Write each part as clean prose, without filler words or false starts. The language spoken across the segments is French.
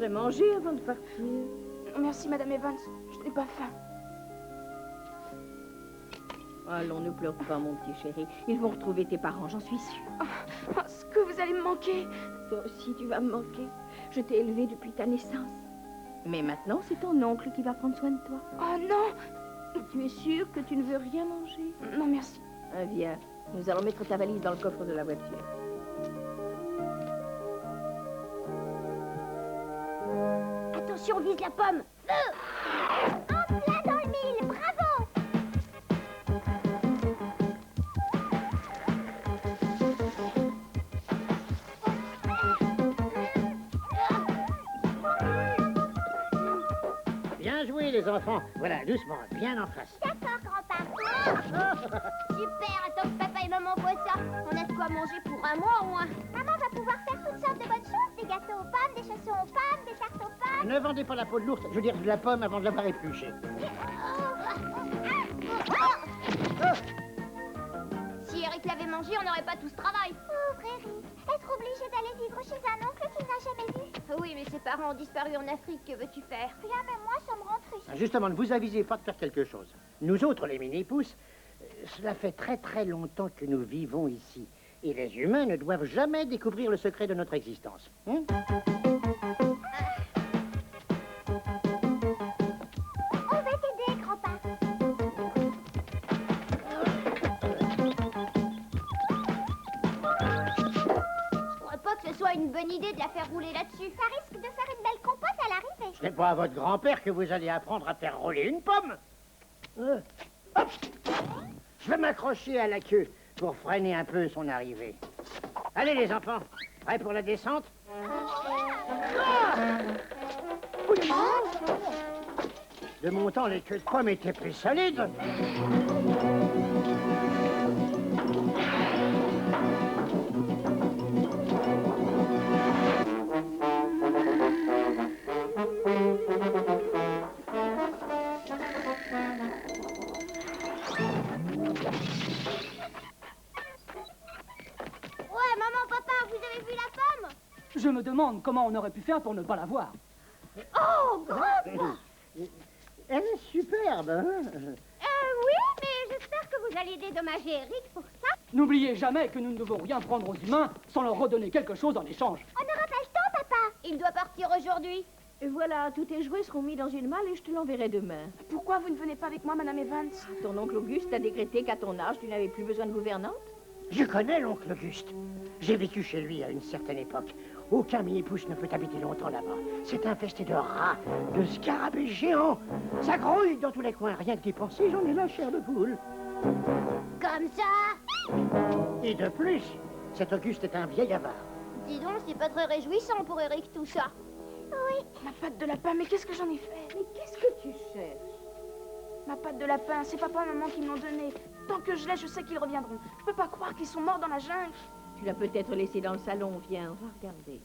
devrais manger avant de partir. Merci, Madame Evans. Je n'ai pas faim. Allons, ne pleure pas, mon petit chéri. Ils vont retrouver tes parents, j'en suis sûre. Oh, est-ce que vous allez me manquer? Toi aussi, tu vas me manquer. Je t'ai élevée depuis ta naissance. Mais maintenant, c'est ton oncle qui va prendre soin de toi. Oh non! Tu es sûre que tu ne veux rien manger? Non, merci. Ah, viens. Nous allons mettre ta valise dans le coffre de la voiture. Attention, on vise la pomme. Feu! En plein dans le mille, bravo! Bien joué, les enfants. Voilà, doucement, bien en face. D'accord, grand-père. Super, attends que papa et maman voient ça. On a de quoi manger pour un mois au moins. Maman va pouvoir faire toutes sortes de bonnes choses. Des gâteaux aux pommes, des chaussons aux pommes, des tartes aux pommes. Ne vendez pas la peau de l'ours, je veux dire de la pomme avant de l'avoir épluchée. Si Eric l'avait mangé, on n'aurait pas tout ce travail. Pauvre Eric, être obligé d'aller vivre chez un oncle qu'il n'a jamais vu. Oui, mais ses parents ont disparu en Afrique, que veux-tu faire? Rien, mais moi, ça me rend triste. Justement, ne vous avisez pas de faire quelque chose. Nous autres, les mini-pousses, cela fait très très longtemps que nous vivons ici. Et les humains ne doivent jamais découvrir le secret de notre existence. Hein? On va t'aider, grand-père. Je crois pas que ce soit une bonne idée de la faire rouler là-dessus. Ça risque de faire une belle compote à l'arrivée. Ce n'est pas à votre grand-père que vous allez apprendre à faire rouler une pomme. Hop! Je vais m'accrocher à la queue pour freiner un peu son arrivée. Allez, les enfants, prêts pour la descente? De mon temps, les queues de pommes étaient plus solides. Ouais, maman, papa, vous avez vu la pomme? Je me demande comment on aurait pu faire pour ne pas la voir. Oh, grand! Elle est superbe, hein? Oui, mais j'espère que vous allez dédommager Eric pour ça. N'oubliez jamais que nous ne devons rien prendre aux humains sans leur redonner quelque chose en échange. On n'aura pas le temps, papa. Il doit partir aujourd'hui. Et voilà, tous tes jouets seront mis dans une malle et je te l'enverrai demain. Pourquoi vous ne venez pas avec moi, Madame Evans? Ton oncle Auguste a décrété qu'à ton âge, tu n'avais plus besoin de gouvernante. Je connais l'oncle Auguste. J'ai vécu chez lui à une certaine époque. Aucun mini-pouce ne peut habiter longtemps là-bas. C'est infesté de rats, de scarabées géants. Ça grouille dans tous les coins. Rien que d'y penser, j'en ai la chair de poule. Comme ça. Et de plus, cet Auguste est un vieil avare. Dis donc, c'est pas très réjouissant pour Eric tout ça. Oui. Ma pâte de lapin, mais qu'est-ce que j'en ai fait? Mais qu'est-ce que tu cherches? Ma pâte de lapin, c'est papa et maman qui me l'ont donnée. Tant que je l'ai, je sais qu'ils reviendront. Je peux pas croire qu'ils sont morts dans la jungle. Tu l'as peut-être laissé dans le salon. Viens, on va regarder.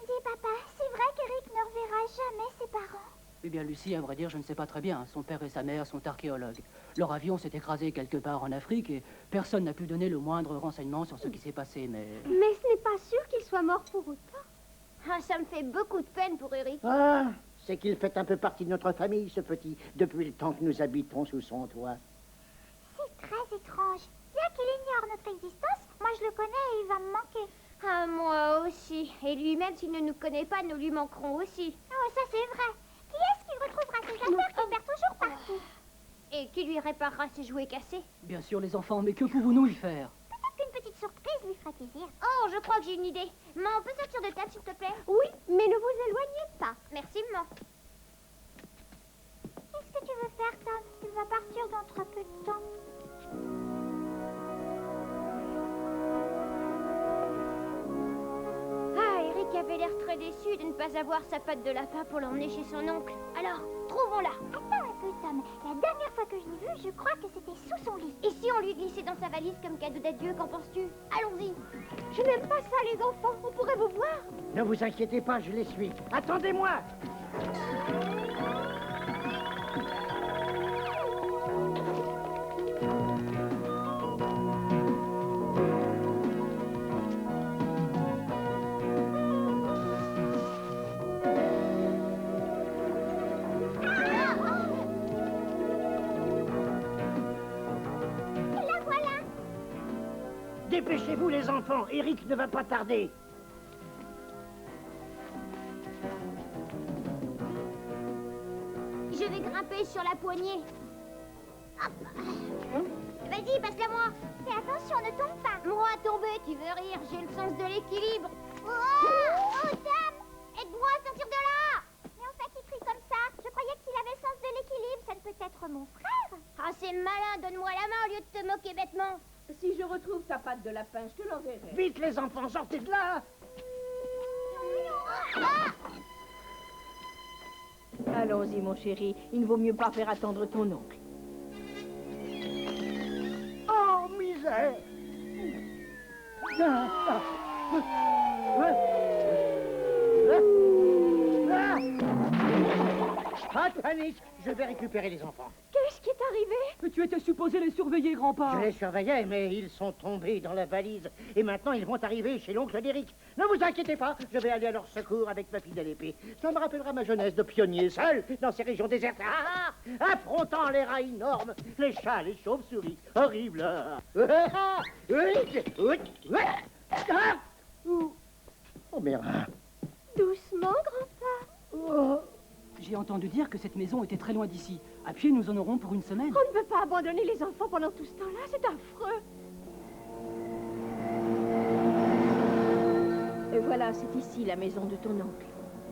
Dis, papa, c'est vrai qu'Eric ne reverra jamais ses parents. Eh bien, Lucie, à vrai dire, je ne sais pas très bien. Son père et sa mère sont archéologues. Leur avion s'est écrasé quelque part en Afrique et personne n'a pu donner le moindre renseignement sur ce qui s'est passé, mais... Mais ce n'est pas sûr qu'il soit mort pour autant. Ah, ça me fait beaucoup de peine pour Eric. Ah, c'est qu'il fait un peu partie de notre famille, ce petit, depuis le temps que nous habitons sous son toit. C'est très étrange. Bien qu'il ignore notre existence, moi je le connais et il va me manquer. Ah, moi aussi. Et lui-même, s'il ne nous connaît pas, nous lui manquerons aussi. Oh, ça c'est vrai. Qui est-ce qui retrouvera ses affaires qu'il perd toujours partout? Et qui lui réparera ses jouets cassés? Bien sûr, les enfants, mais que pouvons-nous y faire? Peut-être qu'une petite surprise lui fera plaisir. Oh, je crois que j'ai une idée. Maman, on peut sortir de table, s'il te plaît? Oui, mais ne vous éloignez pas. Merci, maman. Qu'est-ce que tu veux faire, Tom? Il va partir dans très peu de temps. Ah, Eric avait l'air très déçu de ne pas avoir sa patte de lapin pour l'emmener chez son oncle. Alors, trouvons-la. Attends un peu, Tom. La dernière fois que je l'ai vu, je crois que c'était sous son lit. Et si on lui glissait dans sa valise comme cadeau d'adieu, qu'en penses-tu? Allons-y. Je n'aime pas ça, les enfants. On pourrait vous voir. Ne vous inquiétez pas, je les suis. Attendez-moi! Dépêchez-vous, les enfants. Eric ne va pas tarder. Je vais grimper sur la poignée. Hop. Vas-y, passe-la moi. Fais attention, ne tombe pas. Moi, tomber, tu veux rire, j'ai le sens de l'équilibre. Oh, dame, aide-moi à sortir de là. Mais enfin, qui crie comme ça? Je croyais qu'il avait le sens de l'équilibre. Ça ne peut être mon frère. Ah, c'est malin, donne-moi la main au lieu de te moquer bêtement. Si je retrouve ta patte de lapin, je te l'enverrai. Vite, les enfants, sortez de là. Allons-y, mon chéri. Il ne vaut mieux pas faire attendre ton oncle. Oh, misère. Pas de panique, je vais récupérer les enfants. Qu'est-ce qui est arrivé? Mais tu étais supposé les surveiller, grand-père. Je les surveillais, mais ils sont tombés dans la valise. Et maintenant, ils vont arriver chez l'oncle d'Éric. Ne vous inquiétez pas, je vais aller à leur secours avec ma fidèle épée. Ça me rappellera ma jeunesse de pionnier, seul, dans ces régions désertes. Affrontant les rats énormes, les chats, les chauves-souris. Horrible. Oh, merde. Doucement, grand-père. J'ai entendu dire que cette maison était très loin d'ici. À pied, nous en aurons pour une semaine. On ne peut pas abandonner les enfants pendant tout ce temps-là, c'est affreux. Et voilà, c'est ici la maison de ton oncle.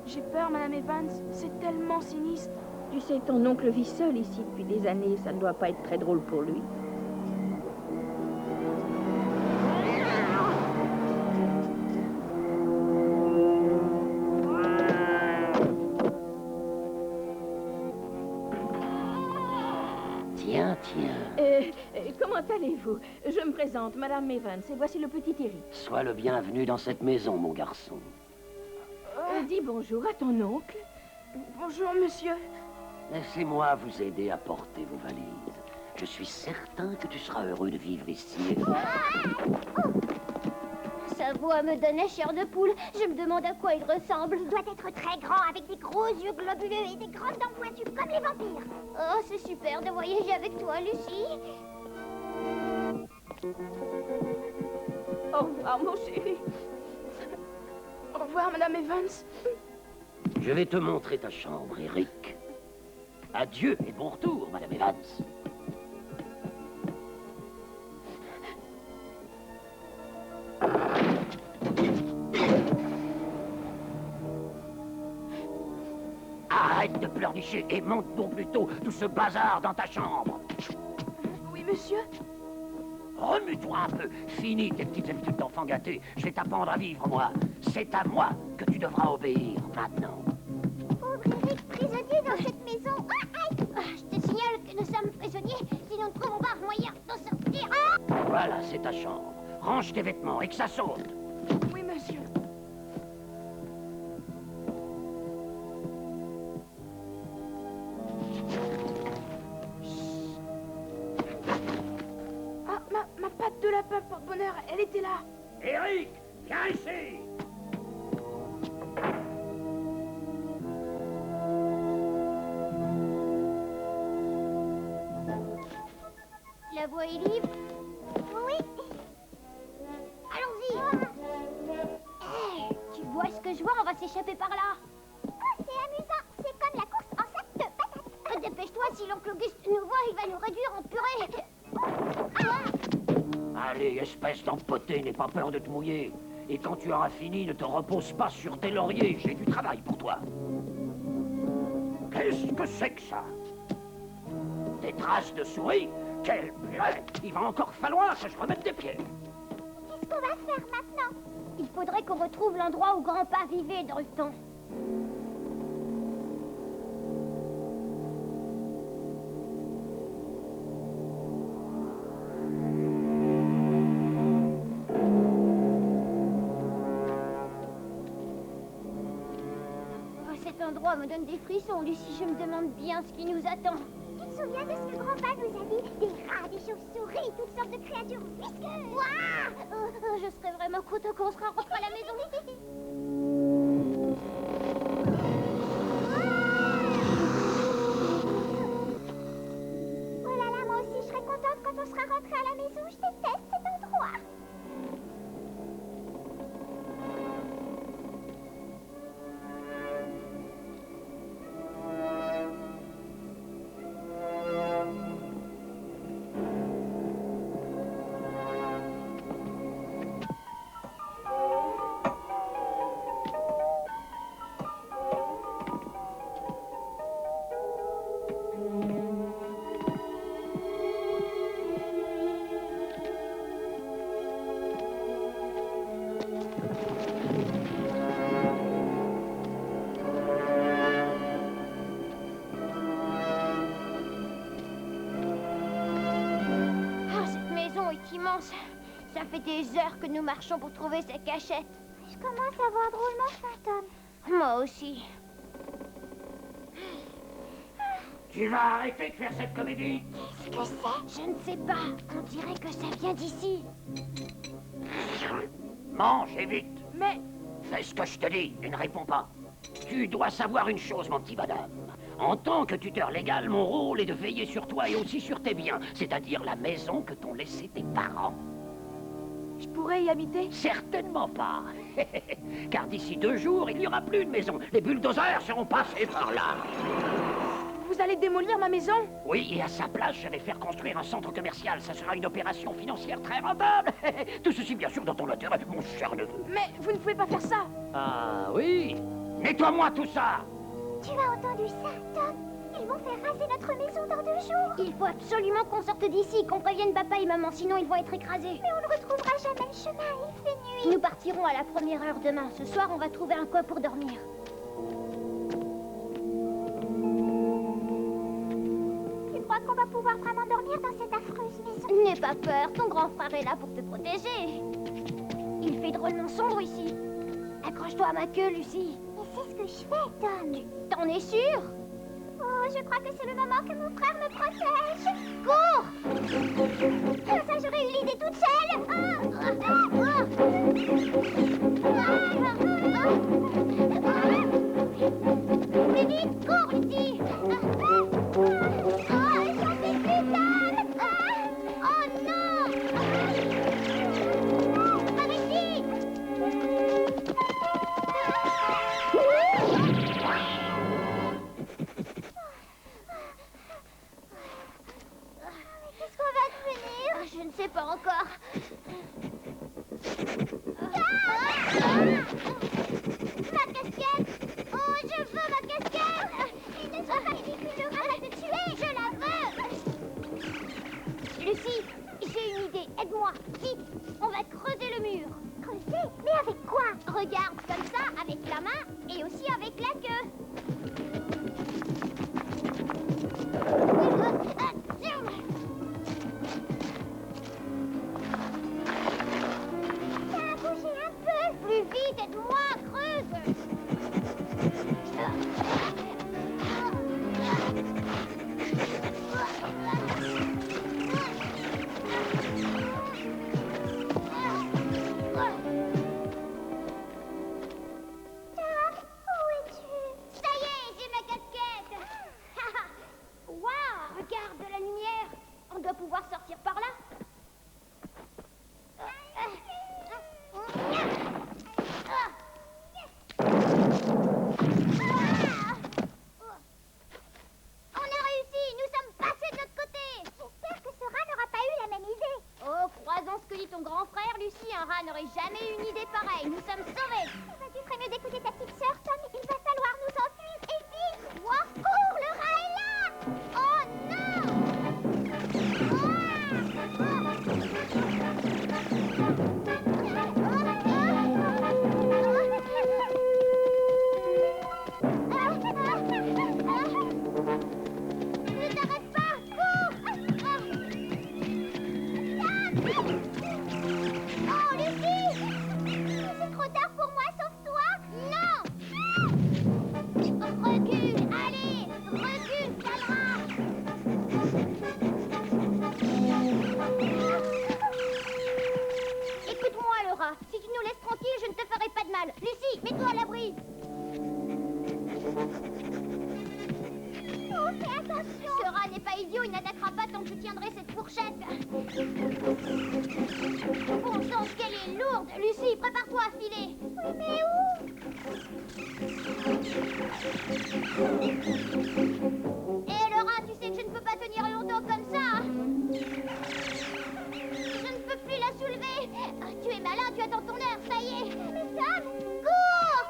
J'ai peur, Madame Evans. C'est tellement sinistre. Tu sais, ton oncle vit seul ici depuis des années. Ça ne doit pas être très drôle pour lui. Comment allez-vous? Je me présente, Madame Evans, et voici le petit Eric. Sois le bienvenu dans cette maison, mon garçon. Dis bonjour à ton oncle. Bonjour, monsieur. Laissez-moi vous aider à porter vos valises. Je suis certain que tu seras heureux de vivre ici. Sa voix me donnait chair de poule. Je me demande à quoi il ressemble. Il doit être très grand, avec des gros yeux globuleux et des grandes dents pointues, comme les vampires. Oh, c'est super de voyager avec toi, Lucie. Au revoir, mon chéri. Au revoir, Madame Evans. Je vais te montrer ta chambre, Eric. Adieu et bon retour, Madame Evans. Arrête de pleurnicher et monte donc plutôt tout ce bazar dans ta chambre. Oui, monsieur. Remue-toi un peu. Fini tes petites habitudes d'enfant gâté. Je vais t'apprendre à vivre, moi. C'est à moi que tu devras obéir maintenant. Pauvre Eric, prisonnier dans cette maison. Je te signale que nous sommes prisonniers si nous ne trouvons pas un moyen d'en sortir. Voilà, c'est ta chambre. Range tes vêtements et que ça saute. Oui, monsieur. Ah, ma patte de lapin porte-bonheur, elle était là. Eric, viens ici. La voie est libre. Oui. Allons-y. Tu vois ce que je vois? On va s'échapper par là. Oh, c'est amusant. C'est comme la course en sac de patates. Dépêche-toi, si l'oncle Auguste nous voit, il va nous réduire en purée. Allez, espèce d'empoté, n'aie pas peur de te mouiller. Et quand tu auras fini, ne te repose pas sur tes lauriers. J'ai du travail pour toi. Qu'est-ce que c'est que ça? Des traces de souris? Quelle purée! Il va encore falloir que je remette des pieds. Qu'est-ce qu'on va faire maintenant? Il faudrait qu'on retrouve l'endroit où grand-père vivait dans le temps. Oh, cet endroit me donne des frissons, Lucie. Je me demande bien ce qui nous attend. Tu te souviens de ce que grand-père nous a dit? Des rats, des chauves-souris, toutes sortes de créatures visqueuses. Waouh! Je serais vraiment content qu'on sera rentré à la maison. Oh là là, moi aussi je serais contente quand on sera rentré à la maison. Je déteste cet endroit. fait des heures que nous marchons pour trouver sa cachette. Je commence à voir drôlement faim, Tom. Moi aussi. Tu vas arrêter de faire cette comédie? Qu'est-ce que c'est? Je ne sais pas. On dirait que ça vient d'ici. Mange et vite. Mais Fais ce que je te dis et ne réponds pas. Tu dois savoir une chose, mon petit bonhomme. En tant que tuteur légal, mon rôle est de veiller sur toi et aussi sur tes biens, c'est-à-dire la maison que t'ont laissée tes parents. je pourrais y habiter? Certainement pas. Car d'ici 2 jours, il n'y aura plus de maison. Les bulldozers seront passés par là. Vous allez démolir ma maison? Oui, et à sa place, je vais faire construire un centre commercial. Ça sera une opération financière très rentable. Tout ceci, bien sûr, dans ton intérêt, mon cher neveu. Mais vous ne pouvez pas faire ça. Ah oui. Nettoie-moi tout ça. Tu as entendu ça, Tom? Ils vont faire raser notre maison dans 2 jours. Il faut absolument qu'on sorte d'ici, qu'on prévienne papa et maman, sinon ils vont être écrasés. Mais on ne retrouvera jamais le chemin, il fait nuit. Nous partirons à la première heure demain. Ce soir, on va trouver un coin pour dormir. Tu crois qu'on va pouvoir vraiment dormir dans cette affreuse maison? N'aie pas peur, ton grand frère est là pour te protéger. Il fait drôlement sombre ici. Accroche-toi à ma queue, Lucie. Et c'est ce que je fais, Tom. T'en es sûre? Oh, je crois que c'est le moment que mon frère me protège. Cours! Ça, j'aurais eu l'idée toute seule. Plus vite, cours, Lucie! J'en fais plus, Tom! Oh non! Par ici! Qu'est-ce qu'on va devenir? Je ne sais pas encore. Ma casquette! Oh, je veux ma casquette! Il ne soit pas ridicule, le rat va te tuer! Je la veux! Lucie, j'ai une idée. Aide-moi, vite! On va creuser le mur. Creuser? Mais avec quoi? Regarde, comme ça, avec la main et aussi avec la queue. Ça a bougé un peu. Plus vite, aide-moi, creuse. Où es-tu? Ça y est, j'ai ma casquette. Waouh, regarde de la lumière. On doit pouvoir sortir par là. On a réussi, nous sommes passés de l'autre côté. J'espère que ce rat n'aura pas eu la même idée. Oh, croisons ce que dit ton grand frère, Lucie. Un rat n'aurait jamais eu une idée pareille. Nous sommes sauvés. Tu ferais mieux d'écouter ta petite sœur, Tom. Il va falloir nous enfuir et vite. Wow, cours, le rat est là. Oh non! Ne t'arrête pas! Cours! Oh, Lucie! C'est trop tard pour moi, sauve-toi! Non! Recule! Allez! Recule, sale rat! Écoute-moi, le rat. Si tu nous laisses tranquille, je ne te ferai pas de mal. Lucie, mets-toi à l'abri. Oh, fais attention. Ce rat n'est pas idiot, il n'attaquera pas tant que je tiendrai cette fourchette. Bon sang, qu'elle est lourde. Lucie, prépare-toi à filer. Oui, mais où? Et le rat, tu sais que je ne peux pas tenir longtemps comme ça. Hein. Je ne peux plus la soulever. Ah, tu es malin, tu attends ton heure, ça y est. Mais Tom, cours!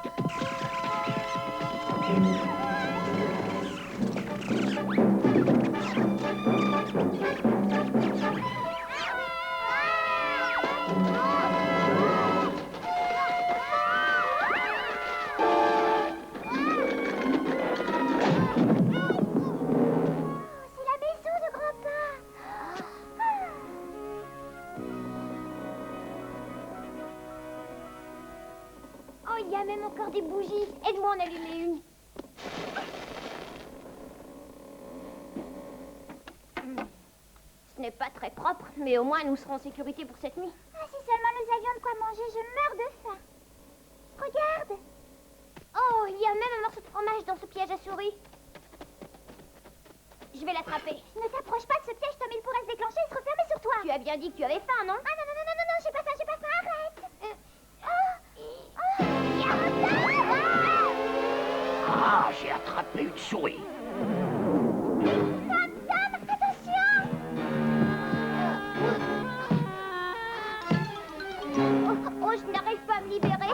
C'est la maison de grand-père. Oh, il y a même encore des bougies. Aide-moi en allumer une. Ce n'est pas très propre, mais au moins nous serons en sécurité pour cette nuit. Ah, si seulement nous avions de quoi manger, je meurs de faim. Regarde. Oh, il y a même un morceau de fromage dans ce piège à souris. Je vais l'attraper. Ne t'approche pas de ce piège, Tom, il pourrait se déclencher et se refermer sur toi. Tu as bien dit que tu avais faim, non? Ah non, non, non, non, non, non, j'ai pas faim, arrête. Ah, j'ai attrapé une souris. Tom, attention. Oh, je n'arrive pas à me libérer.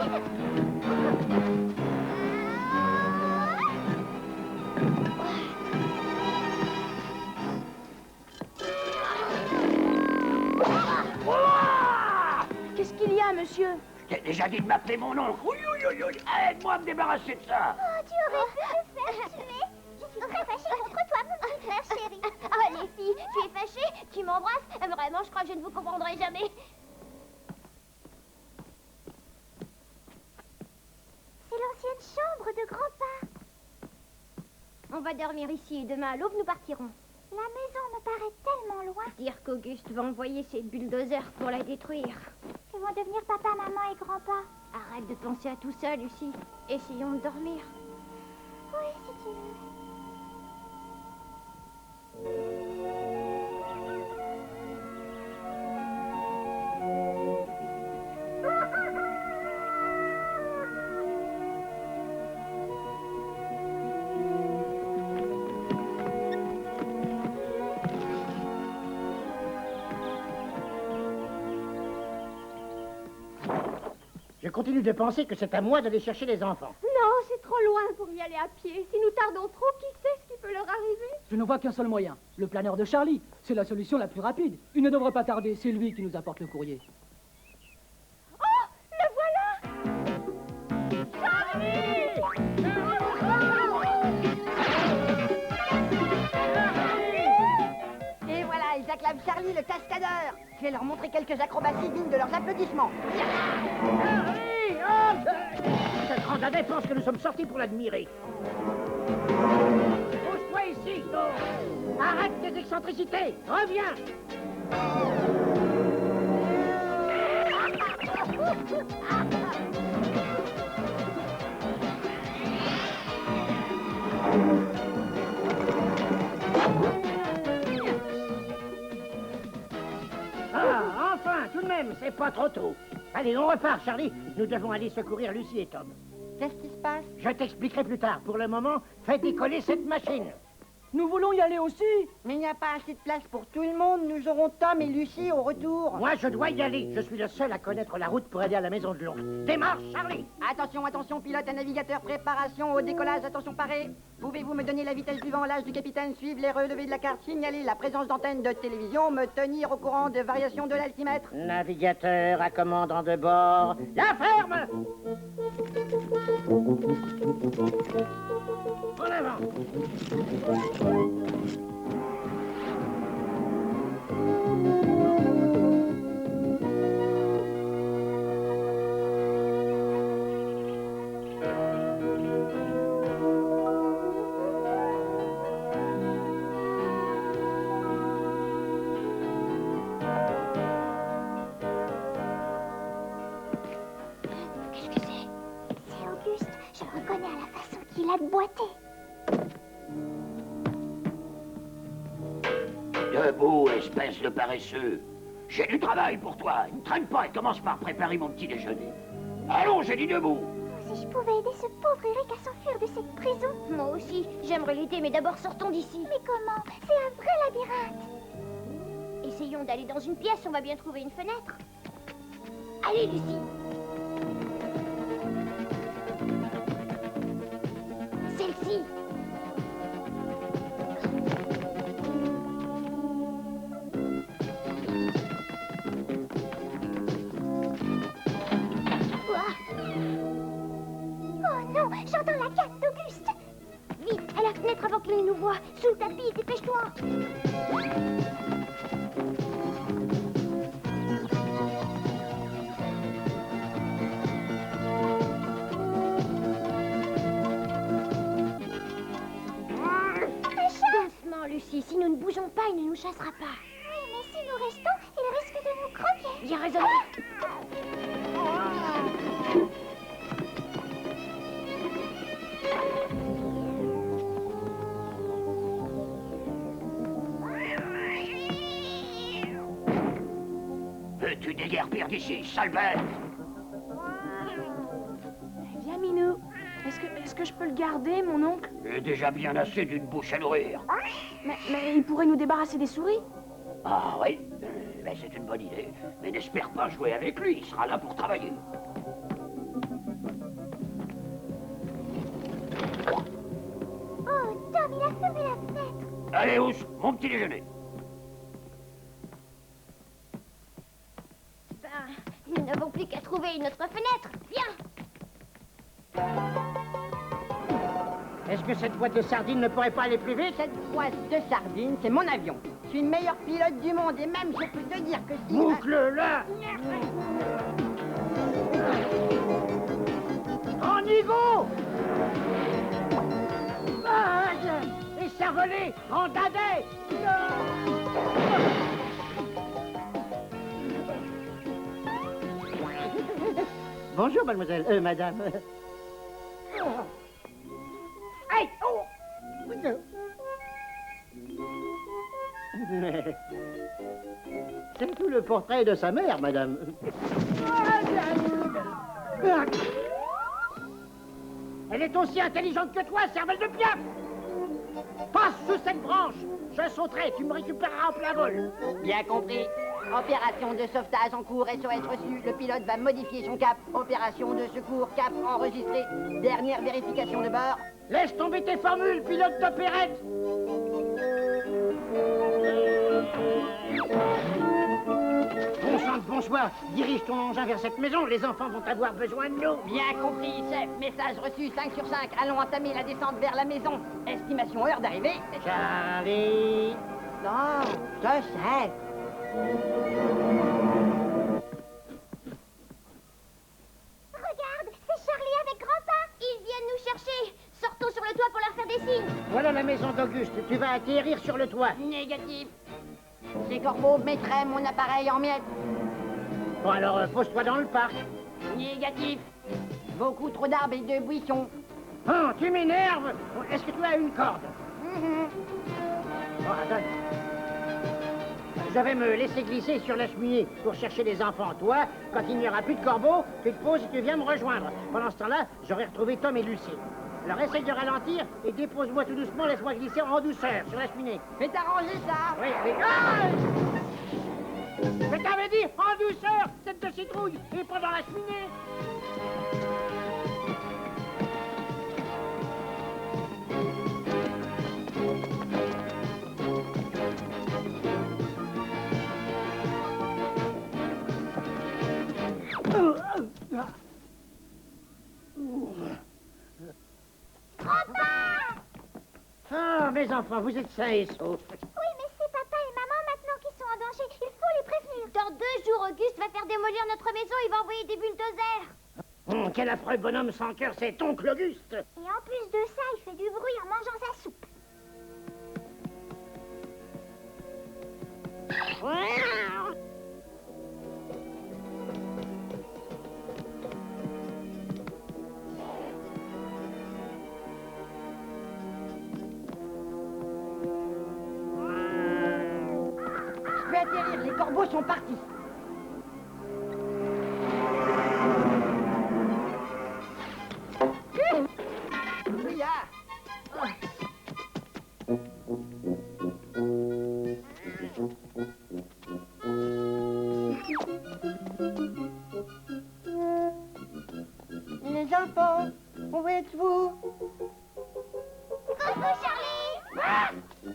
Qu'est-ce qu'il y a, monsieur? Je t'ai déjà dit de m'appeler mon oncle. Oui, oui, oui, oui. Aide-moi à me débarrasser de ça. Oh, tu aurais pu me faire tuer. Je suis très fâchée contre toi, mon petit frère chéri. Oh, les filles, tu es fâchée? Tu m'embrasses? Vraiment, je crois que je ne vous comprendrai jamais. C'est l'ancienne chambre de grand-père. On va dormir ici et demain à l'aube, nous partirons. La maison me paraît tellement loin. Dire qu'Auguste va envoyer ses bulldozers pour la détruire. Que vont devenir papa, maman et grand-père? Arrête de penser à tout ça, Lucie. Essayons de dormir. Oui, si tu veux. Je continue de penser que c'est à moi d'aller chercher les enfants. Non, c'est trop loin pour y aller à pied. Si nous tardons trop, qui sait ce qui peut leur arriver? Je ne vois qu'un seul moyen. Le planeur de Charlie. C'est la solution la plus rapide. Il ne devrait pas tarder. C'est lui qui nous apporte le courrier. Oh, le voilà! Et voilà, ils acclament Charlie le cascadeur. Je vais leur montrer quelques acrobaties dignes de leurs applaudissements. Ce grand dadais pense que nous sommes sortis pour l'admirer. Pousse-toi ici, Go. Arrête tes excentricités. Reviens. Ah, enfin, tout de même, c'est pas trop tôt. Allez, on repart, Charlie. Nous devons aller secourir Lucie et Tom. Qu'est-ce qui se passe? Je t'expliquerai plus tard. Pour le moment, fais décoller cette machine. Nous voulons y aller aussi. Mais il n'y a pas assez de place pour tout le monde. Nous aurons Tom et Lucie au retour. Moi, je dois y aller. Je suis le seul à connaître la route pour aller à la maison de l'oncle. Démarche, Charlie. Attention, attention, pilote et navigateur, préparation au décollage, attention, paré. Pouvez-vous me donner la vitesse du vent, l'âge du capitaine, suivre les relevés de la carte, signaler la présence d'antennes de télévision, me tenir au courant de variations de l'altimètre? Navigateur à commandant de bord. La ferme. En avant. Qu'est-ce que c'est? C'est Auguste. Je le reconnais à la façon qu'il a de boiter. Debout, espèce de paresseux. J'ai du travail pour toi. Ne traîne pas et commence par préparer mon petit déjeuner. Allons, j'ai dit debout. Oh, si je pouvais aider ce pauvre Eric à s'enfuir de cette prison. Moi aussi, j'aimerais l'aider, mais d'abord sortons d'ici. Mais comment? C'est un vrai labyrinthe. Essayons d'aller dans une pièce, on va bien trouver une fenêtre. Allez, Lucie. Celle-ci. Oh non, j'entends la canne d'Auguste. Vite, à la fenêtre avant qu'il nous voie. Sous le tapis, dépêche-toi. pas, il ne nous chassera pas. Oui, mais si nous restons, il risque de nous croquer. Bien raisonné. Veux-tu déguerpir d'ici, sale bête? Viens, Minou. Est-ce que je peux le garder, mon oncle? J'ai déjà bien assez d'une bouche à nourrir. Mais il pourrait nous débarrasser des souris. Ah oui, ben, c'est une bonne idée. Mais n'espère pas jouer avec lui, il sera là pour travailler. Oh, Tom, il a fermé la fenêtre. Allez, Ous, mon petit déjeuner. Nous n'avons plus qu'à trouver une autre fenêtre. Viens. Est-ce que cette boîte de sardines ne pourrait pas aller plus vite? Cette boîte de sardines, c'est mon avion. Je suis le meilleur pilote du monde et même je peux te dire que si... Boucle-la! En Nigo! Les cervelés! En dadais! Bonjour, mademoiselle. Madame. Aïe! Oh! C'est tout le portrait de sa mère, madame. Elle est aussi intelligente que toi, cervelle de piaf! Passe sous cette branche! Je sauterai, tu me récupéreras en plein vol. Bien compris. Opération de sauvetage en cours, SOS reçu. Le pilote va modifier son cap. Opération de secours, cap enregistré. Dernière vérification de bord. Laisse tomber tes formules, pilote d'opérette! Bon sang de bonsoir, dirige ton engin vers cette maison, les enfants vont avoir besoin de nous. Bien compris, chef. Message reçu 5 sur 5. Allons entamer la descente vers la maison. Estimation heure d'arrivée. Charlie! Non, je sais. Regarde, c'est Charlie avec grand-père. Ils viennent nous chercher. Sortons sur le toit pour leur faire des signes. Voilà la maison d'Auguste, tu vas atterrir sur le toit. Négatif. Ces corbeaux mettraient mon appareil en miettes. Bon alors, pose-toi dans le parc. Négatif. Beaucoup trop d'arbres et de buissons. Oh, tu m'énerves! Est-ce que tu as une corde? Bon, attends. Je vais me laisser glisser sur la cheminée pour chercher les enfants. Toi, quand il n'y aura plus de corbeaux, tu te poses et tu viens me rejoindre. Pendant ce temps-là, j'aurai retrouvé Tom et Lucie. Alors essaye de ralentir et dépose-moi tout doucement, laisse-moi glisser en douceur sur la cheminée. Fais arranger ça. Oui, allez. Ah! Je t'avais dit, en douceur, tête de citrouille, et pas dans la cheminée. Ah, mes enfants, vous êtes sains et saufs. Oui, mais c'est papa et maman maintenant qui sont en danger. Il faut les prévenir. Dans 2 jours, Auguste va faire démolir notre maison. Il va envoyer des bulldozers. Quel affreux bonhomme sans cœur, c'est oncle Auguste. Et en plus de ça, il fait du bruit en mangeant sa soupe. Je peux atterrir, les corbeaux sont partis. Les enfants, où êtes-vous? Coucou, Charlie.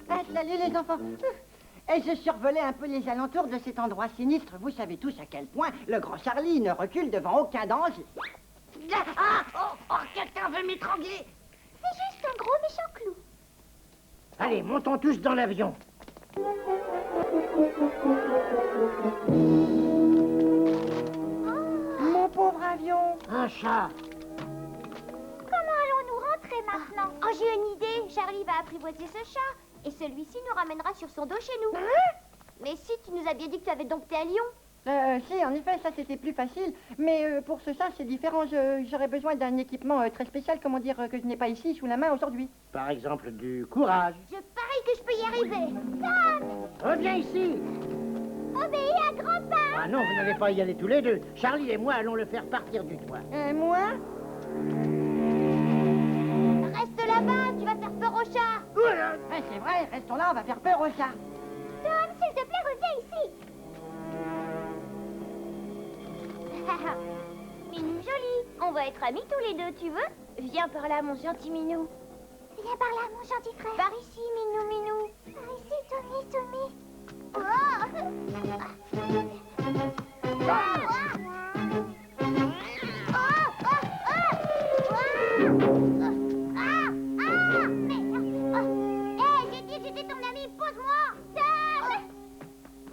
Ah, salut les enfants. Et je survolais un peu les alentours de cet endroit sinistre. Vous savez tous à quel point le grand Charlie ne recule devant aucun danger. Quelqu'un veut m'étrangler. C'est juste un gros méchant clou. Allez, montons tous dans l'avion. Mon pauvre avion. Un chat. Comment allons-nous rentrer maintenant? Oh, j'ai une idée. Charlie va apprivoiser ce chat. Et celui-ci nous ramènera sur son dos chez nous. Mais si, tu nous as bien dit que tu avais dompté un lion. Si, en effet, ça c'était plus facile. Mais pour ce ça, c'est différent. J'aurais besoin d'un équipement très spécial, comment dire, que je n'ai pas ici sous la main aujourd'hui. Par exemple, du courage. Je parie que je peux y arriver. Tom, Reviens ici. obéis à grand-père. Ah non, vous n'allez pas y aller tous les deux. Charlie et moi allons le faire partir du toit. Moi Reste là-bas, tu vas faire peur au chat. C'est vrai, restons là, on va faire peur au chat. Tom, s'il te plaît, reviens ici. Minou joli, on va être amis tous les deux, tu veux? Viens par là, mon gentil Minou. Viens par là, mon gentil frère. Par ici, Minou, Minou. Par ici, Tommy, Tommy. J'ai dit que j'étais ton ami, pose-moi. Tom!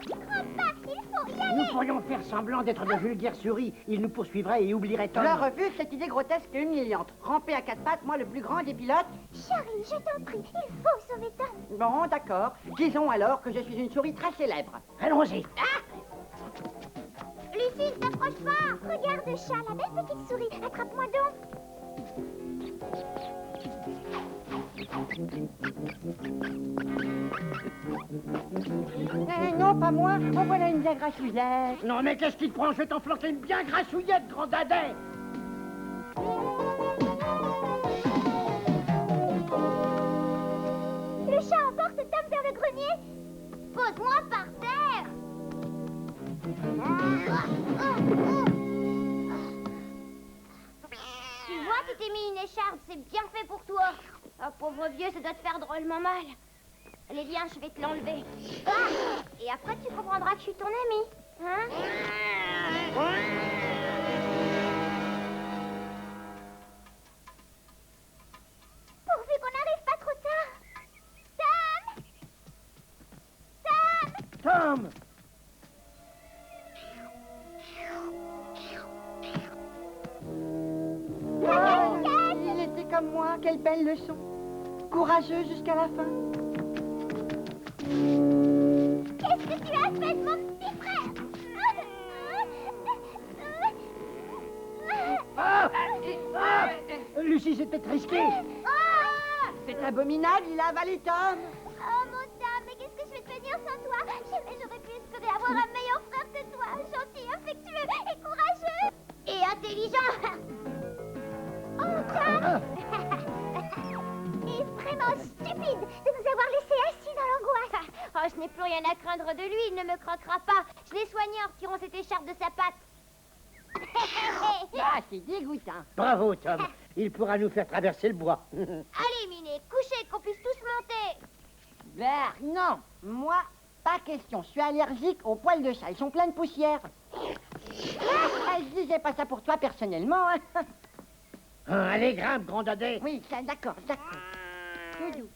Grand-père, il faut y aller. Nous pourrions faire semblant d'être de vulgaires souris. Ils nous poursuivraient et oublieraient Tom. Je refuse cette idée grotesque et humiliante. Ramper à quatre pattes, moi le plus grand des pilotes. Charlie, je t'en prie, il faut sauver Tom. Bon, d'accord. Disons alors que je suis une souris très célèbre. Allons-y. Lucie, t'approche pas. Regarde, chat, la belle petite souris. Attrape-moi donc. Non, pas moi. En voilà une bien grassouillette. Non, mais qu'est-ce qui te prend? Je vais t'en flanquer une bien grassouillette, grand dadais. Le chat emporte Tom vers le grenier. Pose-moi par terre. Tu vois, tu t'es mis une écharpe, c'est bien fait pour toi. Oh, pauvre vieux, ça doit te faire drôlement mal. Allez, viens, je vais te l'enlever. Et après, tu comprendras que je suis ton ami. Hein? Pourvu qu'on n'arrive pas trop tard. Tom! Tom! Tom! Il était comme moi, quelle belle leçon. Courageux jusqu'à la fin. Qu'est-ce que tu as fait de mon petit frère? Lucie, c'était risqué. C'est abominable, il a avalé Tom. Oh mon Tom, mais qu'est-ce que je vais devenir sans toi? Jamais j'aurais pu espérer avoir un meilleur frère que toi, gentil, affectueux et courageux. Et intelligent. Oh Tom! Et vraiment stupide de nous avoir laissés assis dans l'angoisse. Oh, je n'ai plus rien à craindre de lui, il ne me croquera pas. Je l'ai soigné en retirant cette écharpe de sa patte. Ah, c'est dégoûtant. Bravo, Tom. Il pourra nous faire traverser le bois. Allez, Minet, couchez, qu'on puisse tous monter. Non, moi, pas question. Je suis allergique aux poils de chat. Ils sont pleins de poussière. Je disais pas ça pour toi personnellement. Hein. Allez, grimpe, grand dadais. Oui, ça, d'accord. Tout doux.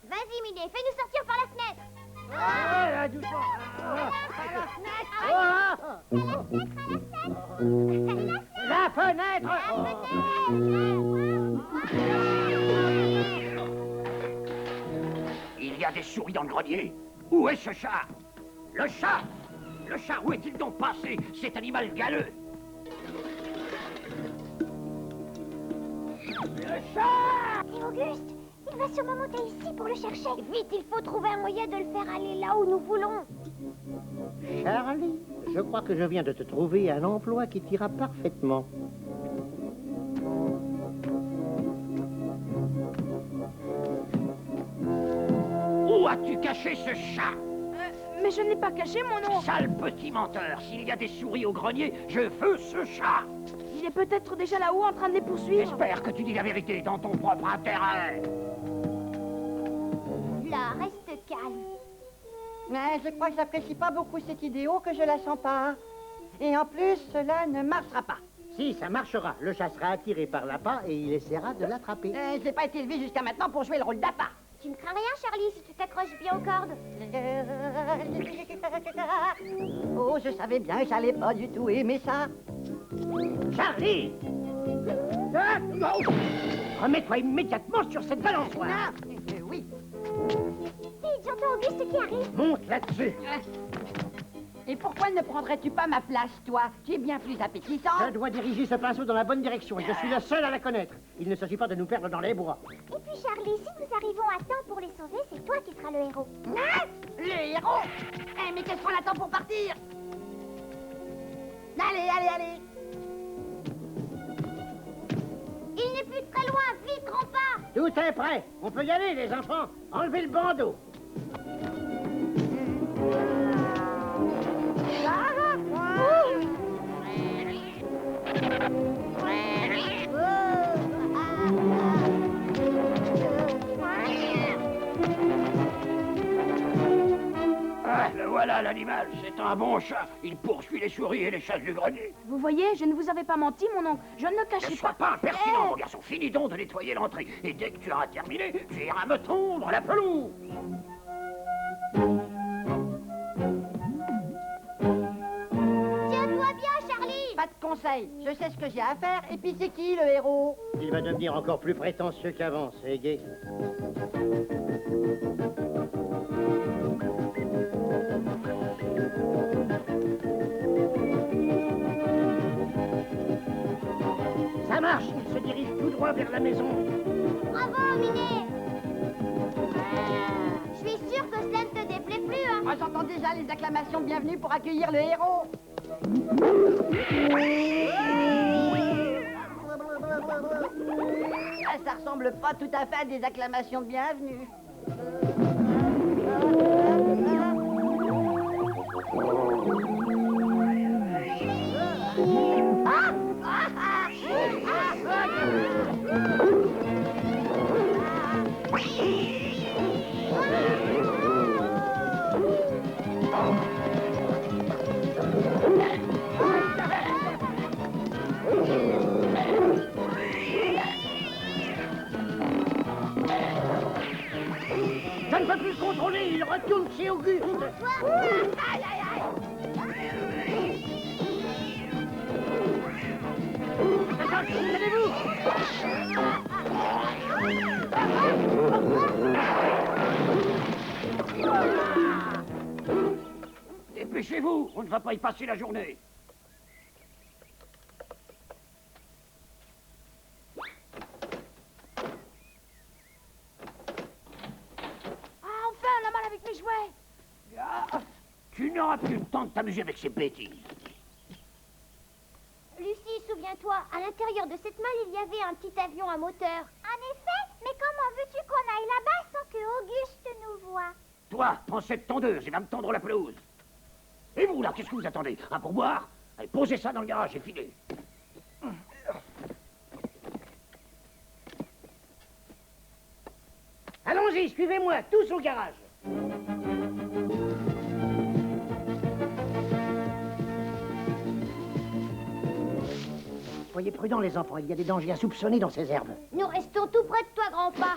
Vas-y, Minet, fais-nous sortir par la fenêtre. Ah, doucement. La fenêtre. Il y a des souris dans le grenier. Où est ce chat? Le chat! Le chat, où est-il donc passé? Cet animal galeux! Le chat! Et Auguste, il va sûrement monter ici pour le chercher. Vite, il faut trouver un moyen de le faire aller là où nous voulons. Charlie, je crois que je viens de te trouver un emploi qui t'ira parfaitement. Où as-tu caché ce chat? Mais je n'ai pas caché mon nom. Sale petit menteur! S'il y a des souris au grenier, je veux ce chat! Il est peut-être déjà là-haut en train de les poursuivre. J'espère que tu dis la vérité dans ton propre intérêt! Là, reste calme. Mais je crois que j'apprécie pas beaucoup cette idéo, que je la sens pas. Et en plus, cela ne marchera pas. Si, ça marchera. Le chat sera attiré par l'appât et il essaiera de l'attraper. Je n'ai pas été élevé jusqu'à maintenant pour jouer le rôle d'appât. Tu ne crains rien, Charlie, si tu t'accroches bien aux cordes. Oh, je savais bien que j'allais pas du tout aimer ça. Charlie! Ah, non. Remets-toi immédiatement sur cette balançoire. Non, oui. Vite, j'entends Auguste qui arrive. Monte là-dessus. Et pourquoi ne prendrais-tu pas ma place, toi? Tu es bien plus appétissant. Je dois diriger ce pinceau dans la bonne direction et je suis le seul à la connaître. Il ne s'agit pas de nous perdre dans les bois. Et puis Charlie, si nous arrivons à temps pour les sauver, c'est toi qui seras le héros. Hein? Le héros? Eh, mais qu'est-ce qu'on attend pour partir? Allez, allez, allez. Il n'est plus très loin, vite, Grandpa. Tout est prêt. On peut y aller, les enfants. Enlevez le bandeau. Ah, le voilà l'animal, c'est un bon chat. Il poursuit les souris et les chasses du grenier. Vous voyez, je ne vous avais pas menti, mon oncle. Je ne Ne cachais sois pas. pas impertinent, mon garçon. Finis donc de nettoyer l'entrée. Et dès que tu auras terminé, tu iras me tondre la pelouse. Tiens-toi bien, Charlie. Pas de conseils. Je sais ce que j'ai à faire. Et puis c'est qui, le héros? Il va devenir encore plus prétentieux qu'avant, c'est gai. Ça marche, il se dirige tout droit vers la maison. Bravo, Minet. Je suis sûre que cela ne te déplaît plus, hein. Moi, j'entends déjà les acclamations de bienvenue pour accueillir le héros. Ah, ça ressemble pas tout à fait à des acclamations de bienvenue. Je ne peux plus le contrôler, il retourne chez Auguste. Dépêchez-vous, on ne va pas y passer la journée. Ah, enfin, la malle avec mes jouets. Ah, tu n'auras plus le temps de t'amuser avec ces bêtises. Lucie, souviens-toi, à l'intérieur de cette malle, il y avait un petit avion à moteur. En effet, mais comment veux-tu qu'on aille là-bas sans que Auguste nous voie? Toi, prends cette tondeuse et va me tendre la pelouse. Et vous, là, qu'est-ce que vous attendez? Un pourboire? Allez, posez ça dans le garage et filez. Allons-y, suivez-moi, tous au garage. Soyez prudents, les enfants, il y a des dangers insoupçonnés dans ces herbes. Nous restons tout près de toi, Grandpa.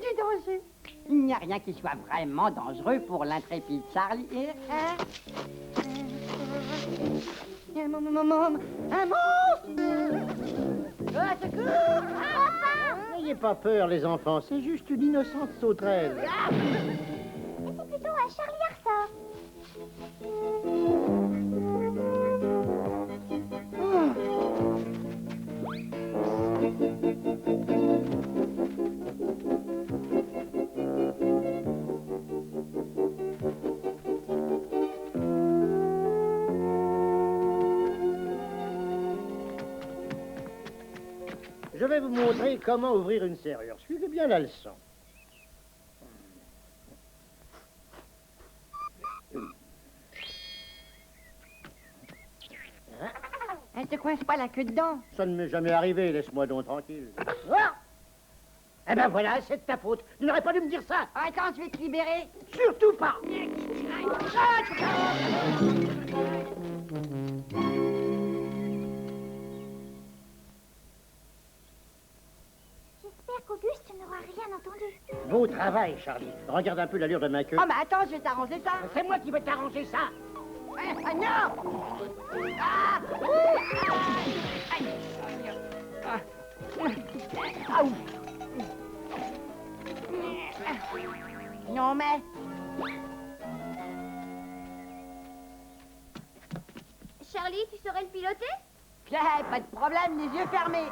Du danger. Il n'y a rien qui soit vraiment dangereux pour l'intrépide Charlie. Un monstre! Ah, secours! N'ayez pas peur, les enfants, c'est juste une innocente sauterelle. Mais c'est plutôt un Charlie Arthur. Je vais vous montrer comment ouvrir une serrure. Suivez bien la leçon. Elle te coince pas la queue dedans. Ça ne m'est jamais arrivé, laisse-moi donc tranquille. Ah, eh ben voilà, c'est de ta faute. Tu n'aurais pas dû me dire ça. Attends, je vais te libérer. Surtout pas. J'espère qu'Auguste n'aura rien entendu. Beau travail, Charlie. Regarde un peu l'allure de ma queue. Oh, mais attends, je vais t'arranger ça. C'est moi qui vais t'arranger ça. Ah, non! Ah! Ouh! Aïe! Ah! Ah! Ouh! on met. Charlie, tu saurais le piloter? Tiens, pas de problème, les yeux fermés.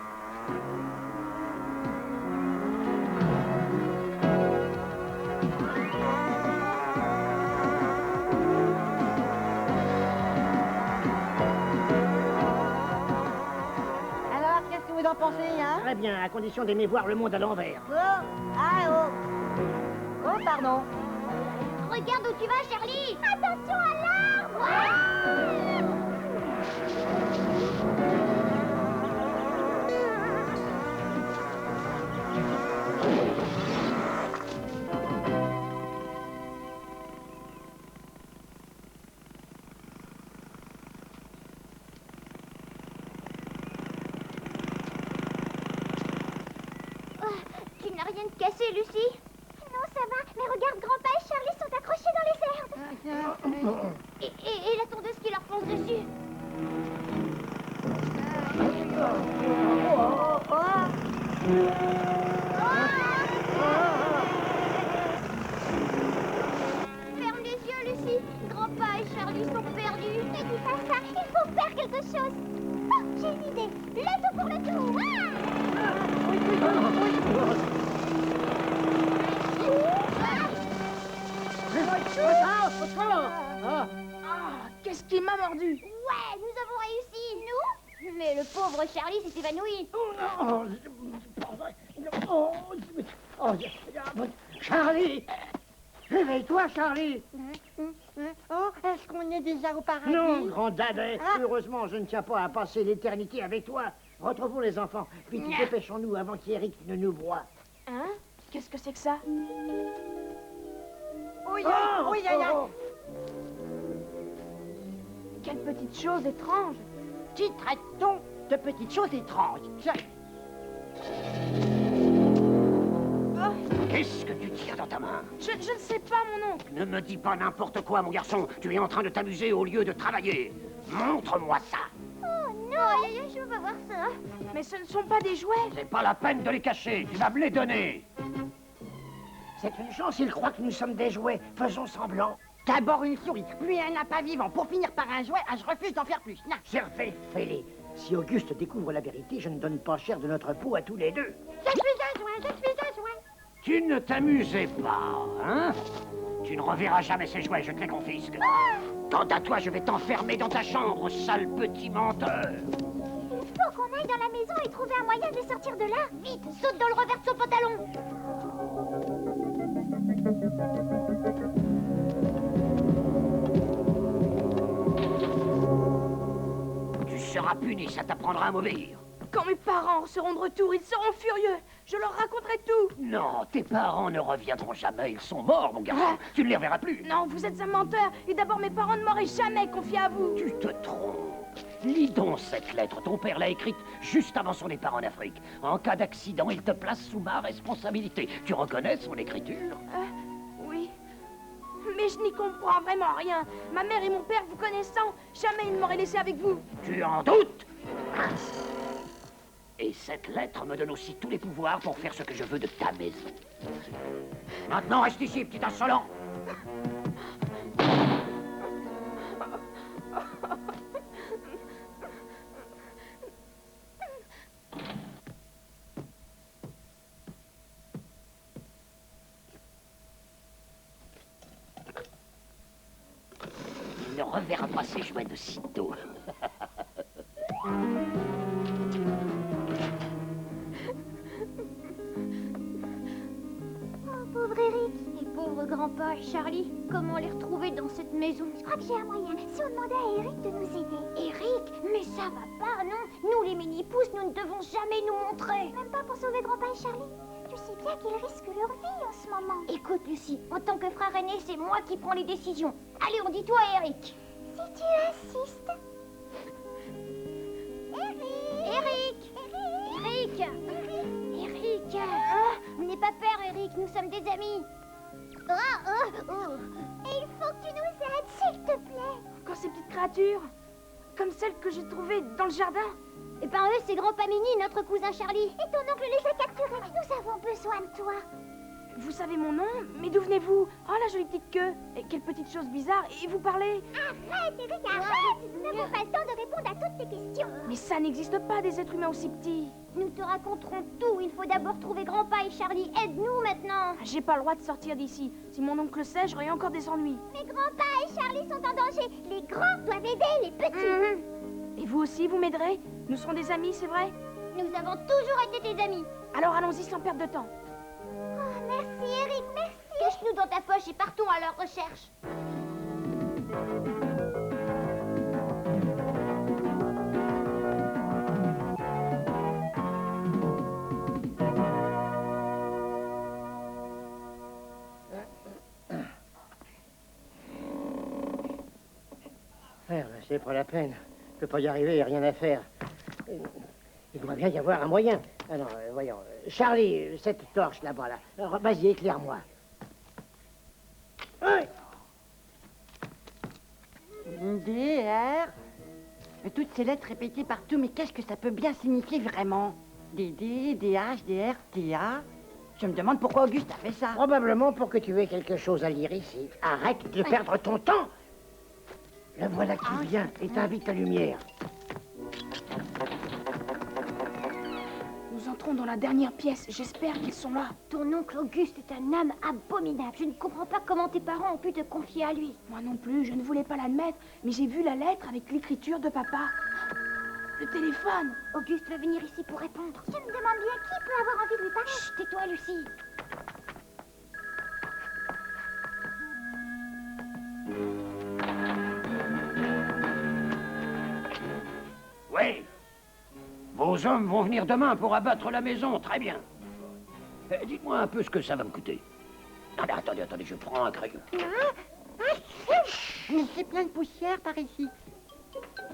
Alors, qu'est-ce que vous en pensez, hein? Très bien, à condition d'aimer voir le monde à l'envers. Oh, ah, oh. Oh, pardon. Regarde où tu vas, Charlie! Attention à l'arbre! Tu n'as rien de cassé, Lucie? Non, ça va. Mais regarde, grand-père et Charlie sont accrochés dans les herbes. Et la tondeuse qui leur fonce dessus. Ferme les yeux, Lucie. Grand-père et Charlie sont perdus. Ne dis pas ça. Il faut faire quelque chose. Oh, j'ai une idée. Le tout pour le tout. Qu'est-ce qui m'a mordu? Ouais, nous avons réussi. Nous? Mais le pauvre Charlie s'est évanoui. Charlie! Réveille-toi, Charlie! Oh, est-ce qu'on est déjà au paradis? Non, grand dadais. Ah. Heureusement, je ne tiens pas à passer l'éternité avec toi. Retrouvons les enfants. Vite, dépêchons-nous avant qu'Eric ne nous voie. Hein? Qu'est-ce que c'est que ça? Oui, Oh, oui, aïe, aïe. oh. Quelle petite chose étrange! Qui traite-t-on de petites choses étranges? Qu'est-ce que tu tiens dans ta main? Je ne sais pas, mon oncle. Ne me dis pas n'importe quoi, mon garçon. Tu es en train de t'amuser au lieu de travailler. Montre-moi ça. Oh non, je veux voir ça. Mais ce ne sont pas des jouets. C'est pas la peine de les cacher. Tu vas me les donner. C'est une chance, il croit que nous sommes des jouets. Faisons semblant. D'abord une souris, puis un appât vivant, pour finir par un jouet. Ah, je refuse d'en faire plus. Non. Gervais, fais-les. Si Auguste découvre la vérité, je ne donne pas cher de notre peau à tous les deux. Je suis un jouet, je suis un jouet. Tu ne t'amusais pas, hein? Tu ne reverras jamais ces jouets, je te les confisque. Quant à toi, je vais t'enfermer dans ta chambre, sale petit menteur. Il faut qu'on aille dans la maison et trouver un moyen de les sortir de là. Vite, saute dans le revers de son pantalon. Tu seras puni, ça t'apprendra à m'obéir. Quand mes parents seront de retour, ils seront furieux. Je leur raconterai tout. Non, tes parents ne reviendront jamais, ils sont morts, mon garçon. Tu ne les reverras plus. Non, vous êtes un menteur. Et d'abord, mes parents ne m'auraient jamais confié à vous. Tu te trompes. Lis donc cette lettre. Ton père l'a écrite juste avant son départ en Afrique. En cas d'accident, il te place sous ma responsabilité. Tu reconnais son écriture? Oui. Mais je n'y comprends vraiment rien. Ma mère et mon père, vous connaissant, jamais ils ne m'auraient laissé avec vous. Tu en doutes? Et cette lettre me donne aussi tous les pouvoirs pour faire ce que je veux de ta maison. Maintenant, reste ici, petit insolent. Il ne reverra pas ses jouets de sitôt. Oh, pauvre Eric. Et pauvre grand-père et Charlie. Comment les retrouver dans cette maison? Je crois que j'ai un moyen. Si on demandait à Eric de nous aider. Eric? Mais ça va pas, non? Nous, les mini-pousses, nous ne devons jamais nous montrer. Même pas pour sauver grand-père et Charlie? Tu sais bien qu'ils risquent leur vie en ce moment. Écoute, Lucie, en tant que frère aîné, c'est moi qui prends les décisions. Allez, on dit toi, Eric. Si tu insistes. Eric! Eric! Eric! N'aie pas peur, Eric, nous sommes des amis. Et il faut que tu nous aides, s'il te plaît. Encore ces petites créatures. Comme celles que j'ai trouvées dans le jardin. Et ben eux, c'est grand-papa Mini, notre cousin Charlie. Et ton oncle les a capturés. Nous avons besoin de toi. Vous savez mon nom? Mais d'où venez-vous? Oh, la jolie petite queue! Et quelle petite chose bizarre! Et vous parlez? Arrête, Eric, arrête! Nous n'avons pas le temps de répondre à toutes tes questions. Mais ça n'existe pas, des êtres humains aussi petits! Nous te raconterons tout. Il faut d'abord trouver Grandpa et Charlie. Aide-nous maintenant. J'ai pas le droit de sortir d'ici. Si mon oncle le sait, j'aurai encore des ennuis. Mais Grandpa et Charlie sont en danger. Les grands doivent aider les petits. Et vous aussi, vous m'aiderez? Nous serons des amis, c'est vrai? Nous avons toujours été tes amis. Alors allons-y sans perdre de temps. Oh, merci, Eric, merci. Cache-nous dans ta poche et partons à leur recherche. C'est pas la peine. Je peux pas y arriver, y a rien à faire. Il doit bien y avoir un moyen. Alors, voyons. Charlie, cette torche là-bas, là. Alors, vas-y, éclaire-moi. Oui. DR. Toutes ces lettres répétées partout, mais qu'est-ce que ça peut bien signifier vraiment? DD, DH, DR, TA. Je me demande pourquoi Auguste a fait ça. Probablement pour que tu aies quelque chose à lire ici. Arrête de perdre ton temps. Le voilà qui vient et t'invite la lumière. Nous entrons dans la dernière pièce. J'espère qu'ils sont là. Ton oncle Auguste est un homme abominable. Je ne comprends pas comment tes parents ont pu te confier à lui. Moi non plus, je ne voulais pas l'admettre, mais j'ai vu la lettre avec l'écriture de papa. Le téléphone. Auguste va venir ici pour répondre. Je me demande bien qui peut avoir envie de lui parler. Chut, tais-toi, Lucie. Oui. Vos hommes vont venir demain pour abattre la maison, très bien. Dites-moi un peu ce que ça va me coûter. Attendez, je prends un crayon. Mais c'est plein de poussière par ici.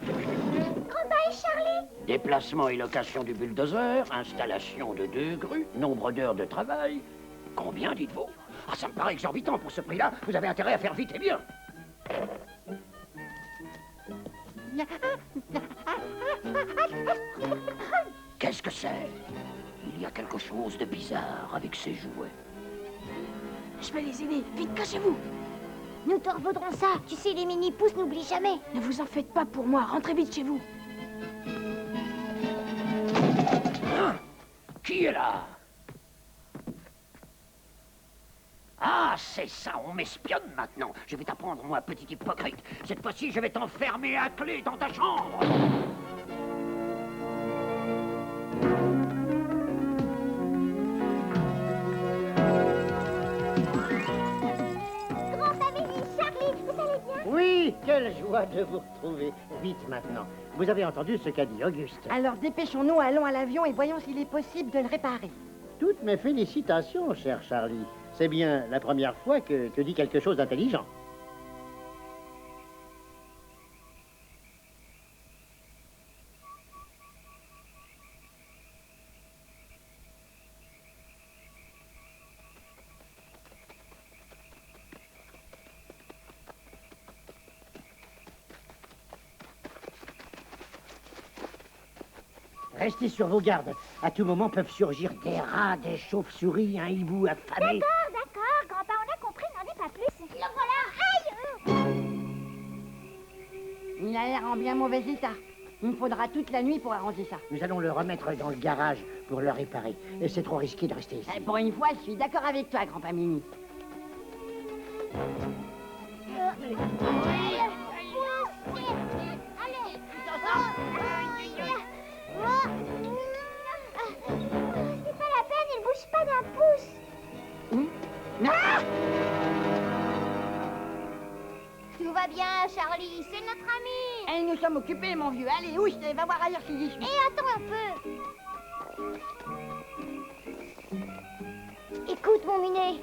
Grandpa et Charlie. Déplacement et location du bulldozer, installation de 2 grues, nombre d'heures de travail. Combien, dites-vous? Ah, ça me paraît exorbitant pour ce prix-là. Vous avez intérêt à faire vite et bien. Qu'est-ce que c'est? Il y a quelque chose de bizarre avec ces jouets. Je vais les aider. Vite, cachez-vous. Nous te revaudrons ça. Tu sais, les mini-pousses n'oublient jamais. Ne vous en faites pas pour moi. Rentrez vite chez vous. Hein? Qui est là? Ah, c'est ça, on m'espionne maintenant. Je vais t'apprendre, moi, petit hypocrite. Cette fois-ci, je vais t'enfermer à clé dans ta chambre. Grand-famille, Charlie, vous allez bien? Oui, quelle joie de vous retrouver. Vite maintenant. Vous avez entendu ce qu'a dit Auguste. Alors dépêchons-nous, allons à l'avion et voyons s'il est possible de le réparer. Toutes mes félicitations, cher Charlie. C'est bien la première fois que tu dis quelque chose d'intelligent. Restez sur vos gardes. À tout moment peuvent surgir des rats, des chauves-souris, un hibou affamé. D'accord, Grandpa, on a compris, n'en dis pas plus. Le voilà. Aïe! Il a l'air en bien mauvais état. Il me faudra toute la nuit pour arranger ça. Nous allons le remettre dans le garage pour le réparer. Et c'est trop risqué de rester ici. Pour une fois, je suis d'accord avec toi, grand-père Mini. C'est pas la peine, il bouge pas d'un pouce. Ah! Tout va bien, Charlie, c'est notre ami. Et nous sommes occupés, mon vieux. Allez, ouche, va voir ailleurs qui j'y suis. Et attends un peu. Écoute, mon minet.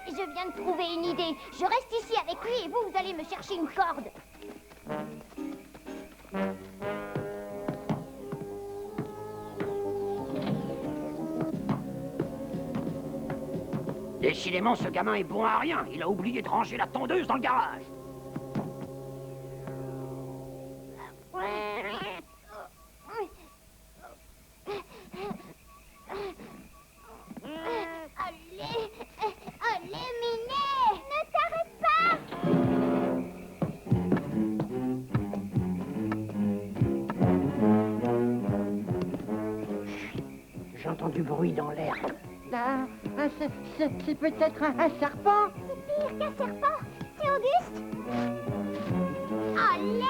Je viens de trouver une idée. Je reste ici avec lui et vous, vous allez me chercher une corde. Décidément, ce gamin est bon à rien. Il a oublié de ranger la tondeuse dans le garage. j'entends du bruit dans l'air. Là, c'est peut-être un serpent. C'est pire qu'un serpent. C'est Auguste. Allez!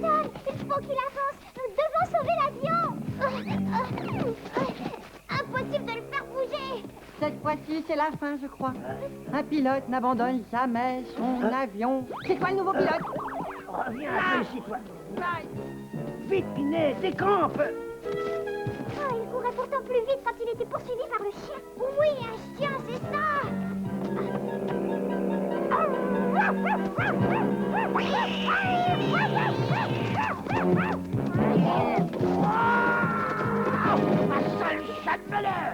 Tom, il faut qu'il avance. Nous devons sauver l'avion. Impossible de le faire bouger. Cette fois-ci, c'est la fin, je crois. Un pilote n'abandonne jamais son avion. C'est toi le nouveau pilote? Reviens un peu ici, toi. Vite, Pinet, décampe. Oh, il courait pourtant plus vite quand il était poursuivi par le chien. Oui, un chien, c'est ça. Ma sale chatte malheur.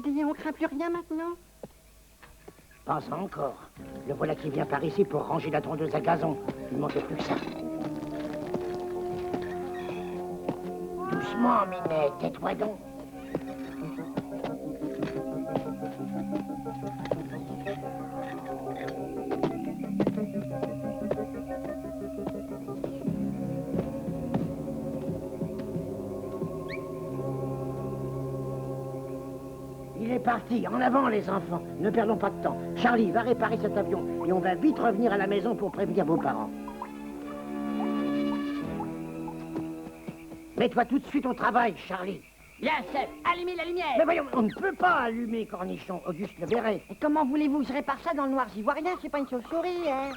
Dis, on craint plus rien maintenant? Pas encore. Le voilà qui vient par ici pour ranger la tondeuse à gazon. Il ne manquait plus que ça. Doucement, Minette, tais-toi donc. Il est parti. En avant, les enfants. Ne perdons pas de temps. Charlie, va réparer cet avion et on va vite revenir à la maison pour prévenir vos parents. Mets-toi tout de suite au travail, Charlie. Bien, chef, allumez la lumière. Mais voyons, on ne peut pas allumer, Cornichon. Auguste le verrait. Et comment voulez-vous que je répare ça dans le noir? J'y vois rien, c'est pas une chauve-souris, hein.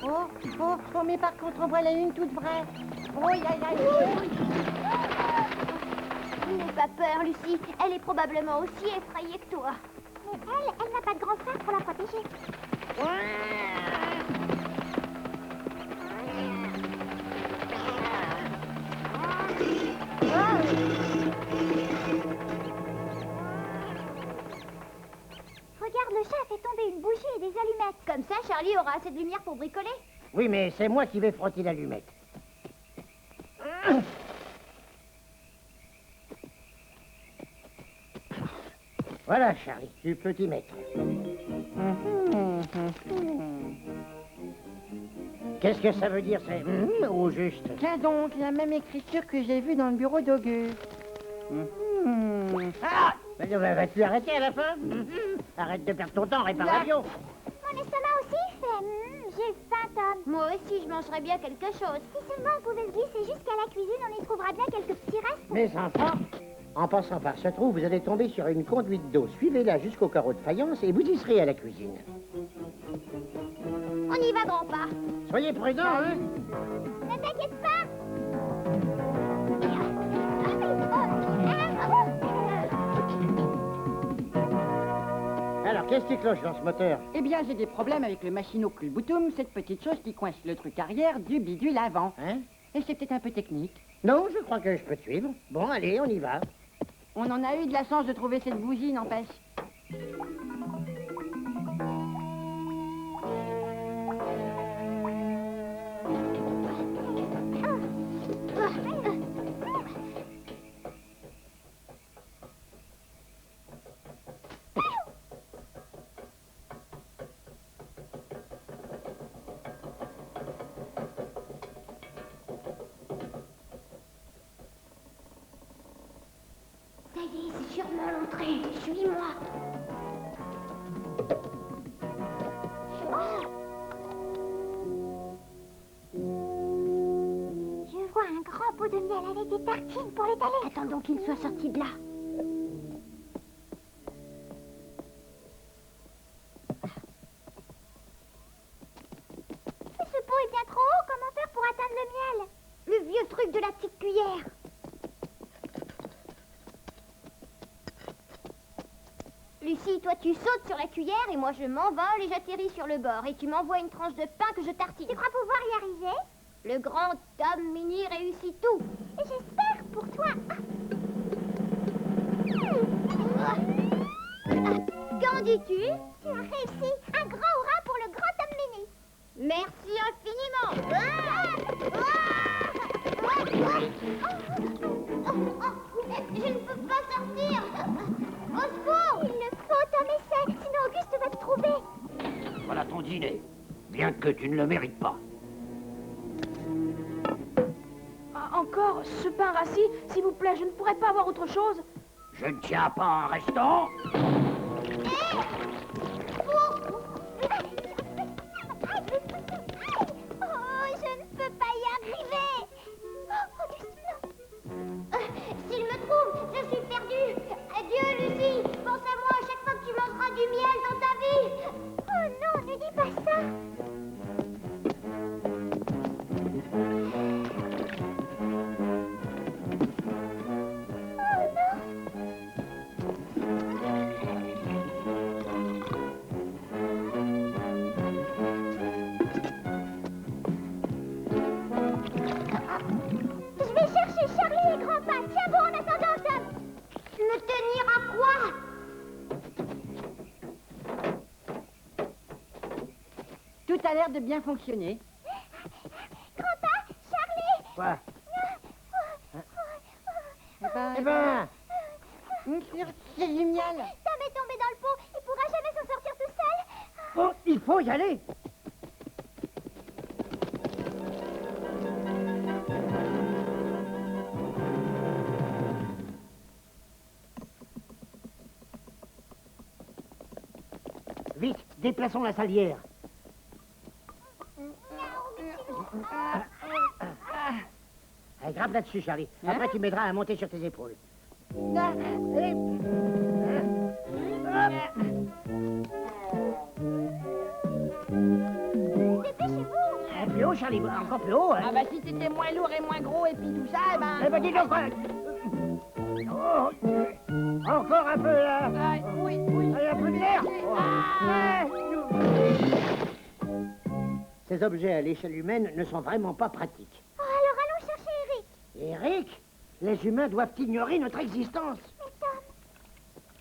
Oh, mais par contre, on voit la lune toute vraie. Oh, aïe, aïe. N'aie pas peur, Lucie. Elle est probablement aussi effrayée que toi. Mais elle n'a pas de grand frère pour la protéger. Regarde, le chat a fait tomber une bougie et des allumettes. Comme ça, Charlie aura assez de lumière pour bricoler. Oui, mais c'est moi qui vais frotter l'allumette. Voilà, Charlie, tu peux t'y mettre. Qu'est-ce que ça veut dire, c'est au juste? Tiens donc, la même écriture que j'ai vue dans le bureau d'Auguste. Ah! Vas-tu arrêter à la fin? Arrête de perdre ton temps, répare l'avion. Mon estomac aussi fait j'ai faim, Tom. Moi aussi, je mangerais bien quelque chose. Si seulement on pouvait se glisser jusqu'à la cuisine, on y trouvera bien quelques petits restes. Mes enfants, en passant par ce trou, vous allez tomber sur une conduite d'eau. Suivez-la jusqu'au carreau de faïence et vous y serez à la cuisine. On y va, grand-pas. Soyez prudents, hein? Ne t'inquiète pas. Alors, qu'est-ce qui cloche dans ce moteur? Eh bien, j'ai des problèmes avec le machinocluboutoum, cette petite chose qui coince le truc arrière du bidule avant. Hein? Et c'est peut-être un peu technique. Non, je crois que je peux te suivre. Bon, allez, on y va. On en a eu de la chance de trouver cette bougie, n'empêche. Ça y est, c'est sûrement l'entrée. Suis-moi. Je vois un grand pot de miel avec des tartines pour l'étaler. Attendons qu'il soit sorti de là. Mais ce pot est bien trop haut. Comment faire pour atteindre le miel? Le vieux truc de la petite cuillère. Lucie, toi tu sautes sur la cuillère et moi je m'envole et j'atterris sur le bord. Et tu m'envoies une tranche de pain que je tartine. Tu crois pouvoir y arriver? Le grand Tom Mini réussit tout. J'espère pour toi. Qu'en dis-tu? Tu as réussi. Un grand hurrah pour le grand homme Mini. Merci infiniment. Je ne peux pas sortir. Au secours. Il le faut, Tom, essaie. Sinon Auguste va te trouver. Voilà ton dîner. Bien que tu ne le mérites pas. Ah, encore ce pain rassis, s'il vous plaît, je ne pourrais pas avoir autre chose. Je ne tiens pas un restant. Oh, je ne peux pas y arriver. Oh, Auguste, non. S'il me trouve, je suis perdue. Adieu, Lucie. Pense à moi à chaque fois que tu mangeras du miel dans ta vie. Oh non, ne dis pas ça. Oh non. Je vais chercher Charlie et Grandpa. Tiens bon en attendant, Tom. Me tenir à quoi? Tout a l'air de bien fonctionner. Grandpa, Charlie. Quoi? Eh ben, c'est génial. Tom est tombé dans le pot. Il pourra jamais s'en sortir tout seul. Oh, il faut y aller. Vite, déplaçons la salière. Allez, grimpe là-dessus, Charlie. Après, tu m'aideras à monter sur tes épaules. Dépêchez-vous. Plus haut, Charlie, encore plus haut. Ah bah si c'était moins lourd et moins gros et puis tout ça, eh ben... Eh ben, dis donc quoi. Oh, encore un peu, là. Ah, oui, oui. Allez, un peu d'air. Ces objets à l'échelle humaine ne sont vraiment pas pratiques. Oh, alors allons chercher Eric. Eric, les humains doivent ignorer notre existence. Mais Tom,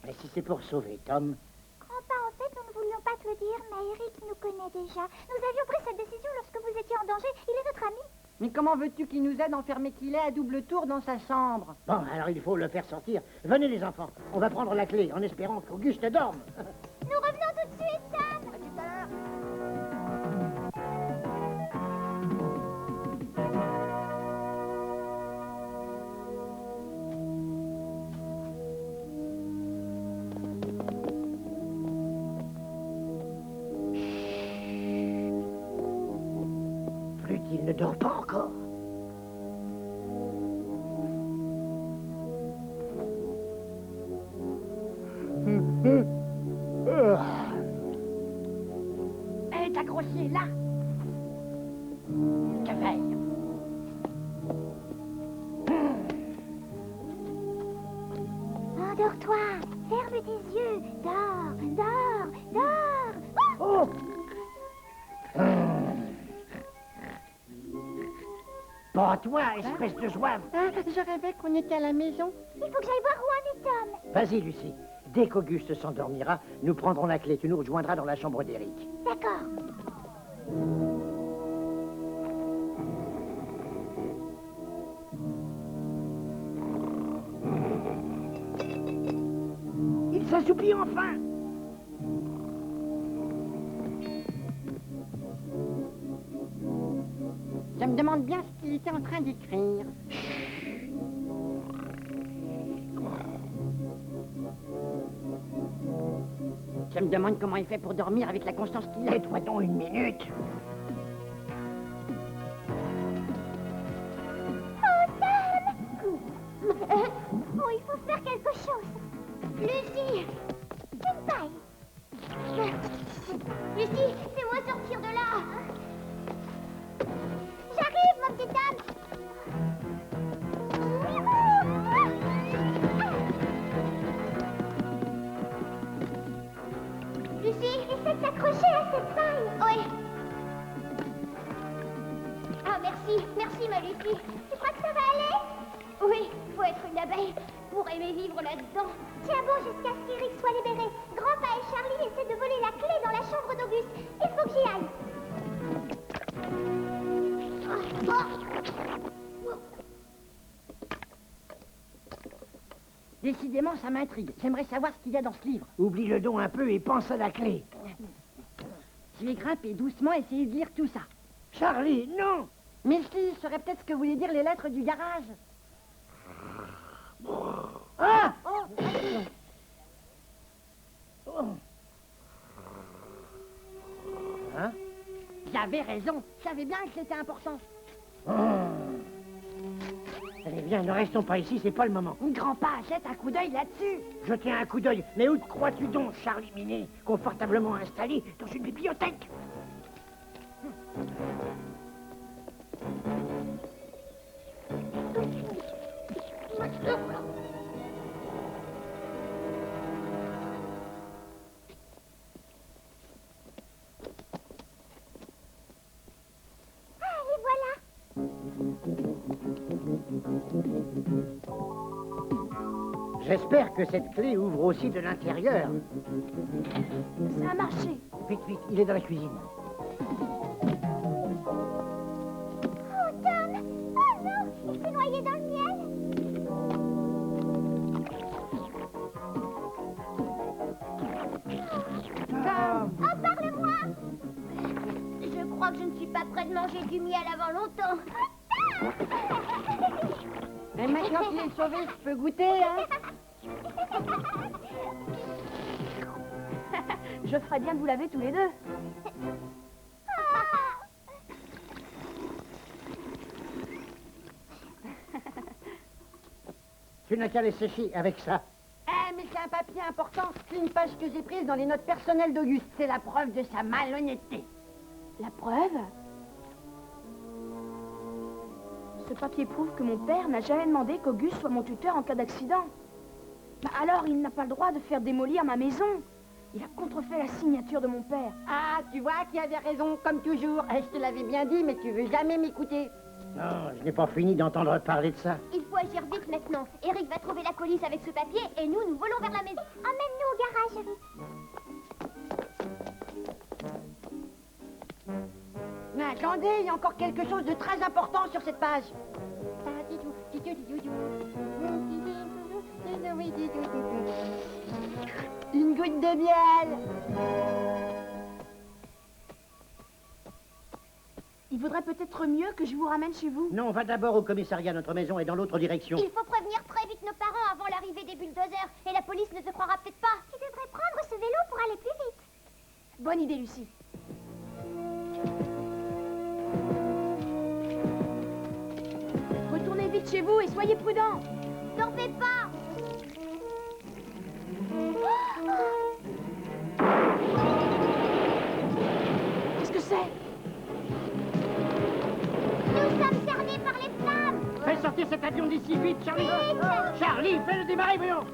Mais si c'est pour sauver Tom, Grandpa, en fait, nous ne voulions pas te le dire, mais Eric nous connaît déjà. Nous avions pris cette décision lorsque vous étiez en danger. Il est notre ami. Mais comment veux-tu qu'il nous aide enfermé qu'il est à double tour dans sa chambre? bon, alors il faut le faire sortir. Venez les enfants, on va prendre la clé en espérant qu'Auguste dorme. Nous revenons tout de suite, Tom. À tout à l'heure. Plus qu'il ne dort pas encore. Elle est accrochée là. Que faire? Endors-toi. Ferme tes yeux. Dors, dors, dors. Oh! Pas toi, espèce de zouave. Ah, je rêvais qu'on était à la maison. Il faut que j'aille voir où en est Tom. Vas-y, Lucie. Dès qu'Auguste s'endormira, nous prendrons la clé. Tu nous rejoindras dans la chambre d'Eric. D'accord. Il s'assoupit enfin. Je me demande bien ce qu'il était en train d'écrire. Je me demande comment il fait pour dormir avec la constance qu'il a. Tais-toi donc une minute. Oh, Tom. Oh, il faut faire quelque chose. Lucie. Une paille. Lucie, fais-moi sortir de là. J'arrive, mon petit Tom. Lucie, essaie de t'accrocher à cette paille. Oui. Ah, merci. Merci, ma Lucie. Tu crois que ça va aller? Oui, faut être une abeille pour aimer vivre là-dedans. Tiens bon jusqu'à ce qu'Eric soit libéré. Grandpa et Charlie essaient de voler la clé dans la chambre d'Auguste. Il faut que j'y aille. Décidément, ça m'intrigue. J'aimerais savoir ce qu'il y a dans ce livre. Oublie le don un peu et pense à la clé. Je vais grimper doucement et essayer de lire tout ça. Charlie, non! Mais si, je saurais peut-être ce que voulaient dire les lettres du garage. Ah! Hein? J'avais raison. Je savais bien que c'était important. Allez, viens, ne restons pas ici, c'est pas le moment. Grand-pa, jette un coup d'œil là-dessus. Je tiens un coup d'œil, mais où te crois-tu donc, Charlie Minet, confortablement installé dans une bibliothèque? Ah, et voilà. J'espère que cette clé ouvre aussi de l'intérieur. Ça a marché. Vite, vite, il est dans la cuisine. Oh, Tom. Oh non, il s'est noyé dans le miel. Oh, parle-moi. Je crois que je ne suis pas près de manger du miel avant longtemps. Et maintenant qu'il est sauvé, je peux goûter, hein? Je ferais bien de vous laver tous les deux. Tu n'as qu'à les sécher avec ça. Eh, mais c'est un papier important. C'est une page que j'ai prise dans les notes personnelles d'Auguste. C'est la preuve de sa malhonnêteté. La preuve? Ce papier prouve que mon père n'a jamais demandé qu'Auguste soit mon tuteur en cas d'accident. Bah alors, il n'a pas le droit de faire démolir ma maison. Il a contrefait la signature de mon père. Ah, tu vois qui avait raison, comme toujours. Eh, je te l'avais bien dit, mais tu veux jamais m'écouter. Non, je n'ai pas fini d'entendre parler de ça. Il faut agir vite maintenant. Eric va trouver la police avec ce papier et nous, nous volons vers la maison. Emmène-nous au garage, Eric. Mais attendez, il y a encore quelque chose de très important sur cette page. Une goutte de miel. Il vaudrait peut-être mieux que je vous ramène chez vous. Non, on va d'abord au commissariat, notre maison est dans l'autre direction. Il faut prévenir très vite nos parents avant l'arrivée des bulldozers. Et la police ne te croira peut-être pas. Tu devrais prendre ce vélo pour aller plus vite. Bonne idée, Lucie. Retournez vite chez vous et soyez prudents. T'en fais pas. Qu'est-ce que c'est? Nous sommes cernés par les flammes. Fais sortir cet avion d'ici vite, Charlie. Vite. Charlie, fais-le démarrer, voyons.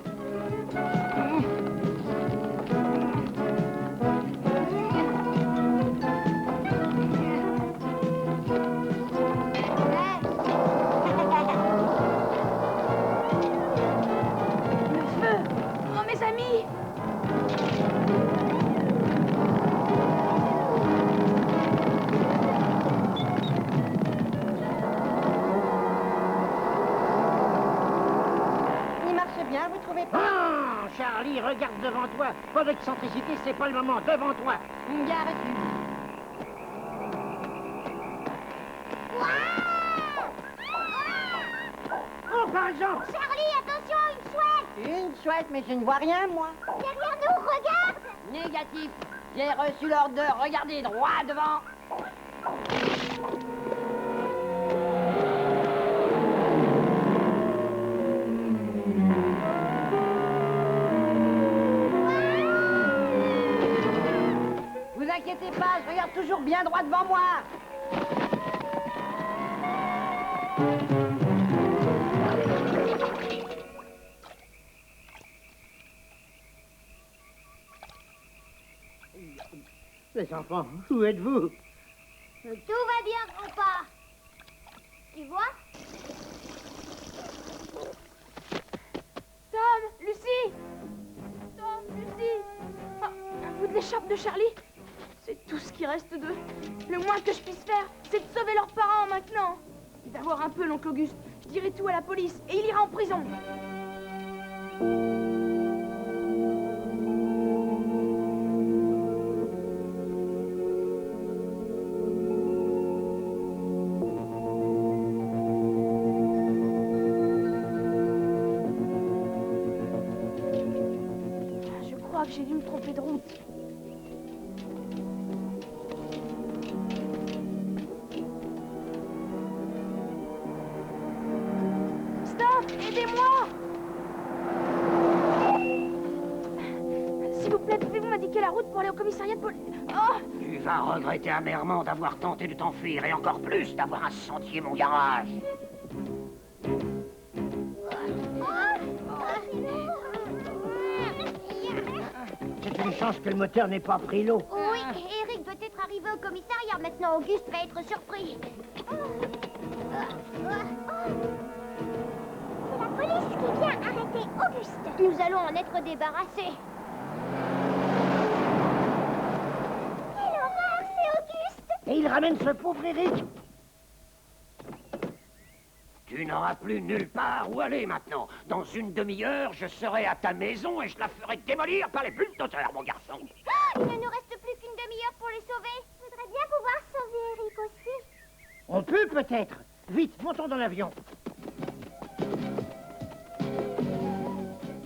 Le feu! Oh, mes amis! Il marche bien, vous trouvez pas? Ah, Charlie, regarde devant toi. Pas d'excentricité, c'est pas le moment. Devant toi. Bien reçu. Oh, par exemple. Charlie, attention, une chouette. Une chouette, mais je ne vois rien, moi. Derrière nous, regarde. Négatif. J'ai reçu l'ordre de regarder droit devant. Vous inquiétez pas, je regarde toujours bien droit devant moi. Les enfants, où êtes-vous? Tout va bien, grand-père. Tu vois? s'échappent de Charlie. C'est tout ce qui reste d'eux. Le moins que je puisse faire, c'est de sauver leurs parents maintenant. Et d'avoir un peu l'oncle Auguste. Je dirai tout à la police et il ira en prison. Je crois que j'ai dû me tromper de route. Aidez-moi! S'il vous plaît, pouvez-vous m'indiquer la route pour aller au commissariat de police? Oh! Tu vas regretter amèrement d'avoir tenté de t'enfuir et encore plus d'avoir incendié mon garage. C'est une chance que le moteur n'ait pas pris l'eau. Oui, Eric doit être arrivé au commissariat. Maintenant, Auguste va être surpris. C'est la police qui vient arrêter Auguste. Nous allons en être débarrassés. Quelle horreur, c'est Auguste! Et il ramène ce pauvre Eric. Tu n'auras plus nulle part où aller maintenant. Dans une demi-heure, je serai à ta maison et je la ferai démolir par les bulldozers, mon garçon. Oh, il ne nous reste plus qu'une demi-heure pour les sauver. Je voudrais bien pouvoir sauver Eric aussi. On peut peut-être. Vite, montons dans l'avion.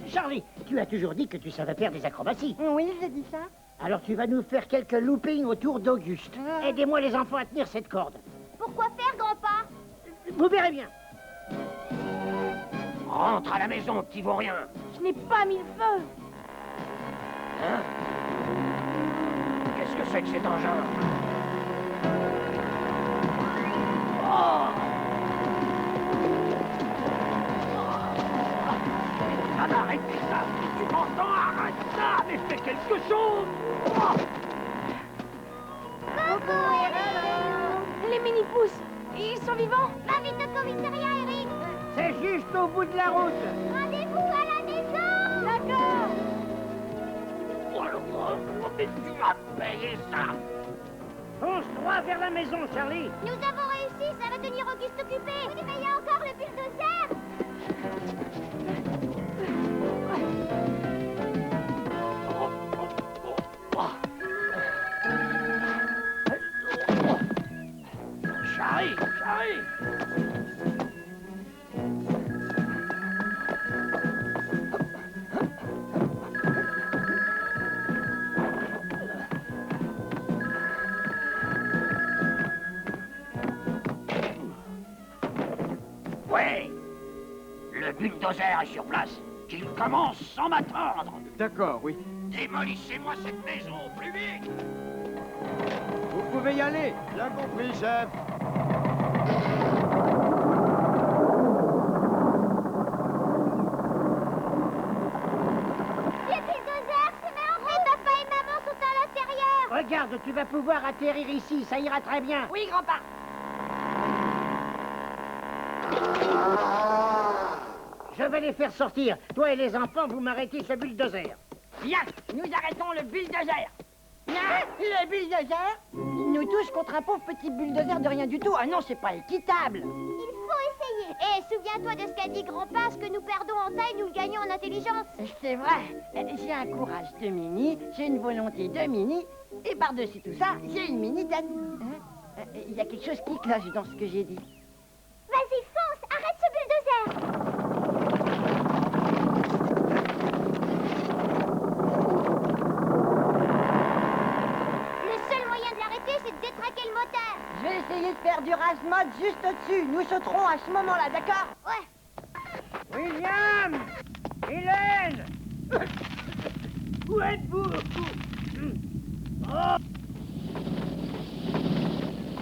Charlie, tu as toujours dit que tu savais faire des acrobaties. Oui, j'ai dit ça. Alors tu vas nous faire quelques loopings autour d'Auguste. Aidez-moi les enfants à tenir cette corde. Pourquoi faire, grand-père? Vous verrez bien. Rentre à la maison, petit vaurien. Je n'ai pas mis le feu. Hein? Qu'est-ce que c'est que cet engin? Oh! Ah, arrêtez ça! Tu m'entends? Arrête ça! Mais fais quelque chose! Oh! Coucou, Eric! Les mini-pousses, ils sont vivants? Va vite au commissariat, Eric! C'est juste au bout de la route. Rendez-vous à la maison! D'accord! Oh, mais tu vas payer ça! Fonce droit vers la maison, Charlie. Nous avons réussi, ça va tenir Auguste occupé! Vous réveillez encore le bulldozer? Charlie, Charlie! Ouais! Le bulldozer est sur place. Qu'il commence sans m'attendre. D'accord, oui. Démolissez-moi cette maison, plus vite! Vous pouvez y aller. Bien compris, chef. Les bulldozers se met en route! Papa et maman sont à l'intérieur! Regarde, tu vas pouvoir atterrir ici, ça ira très bien. Oui, grand-père. Je vais les faire sortir. Toi et les enfants, vous m'arrêtez ce bulldozer. Bien, nous arrêtons le bulldozer. Le bulldozer? Il nous touche contre un pauvre petit bulldozer de rien du tout. Ah non, c'est pas équitable. Il faut essayer! Et souviens-toi de ce qu'a dit grand-père, ce que nous perdons en taille, nous le gagnons en intelligence! C'est vrai. J'ai un courage de mini, j'ai une volonté de mini, et par-dessus tout ça, j'ai une mini tête. Hein? Il y a quelque chose qui cloche dans ce que j'ai dit. Vas-y, fonce! Arrête ce bulldozer! Le seul moyen de l'arrêter, c'est de détraquer le moteur! Je vais essayer de faire du rase-mode juste au-dessus. Nous sauterons à ce moment-là, d'accord? Ouais! William! Hélène! Où êtes-vous? Oh!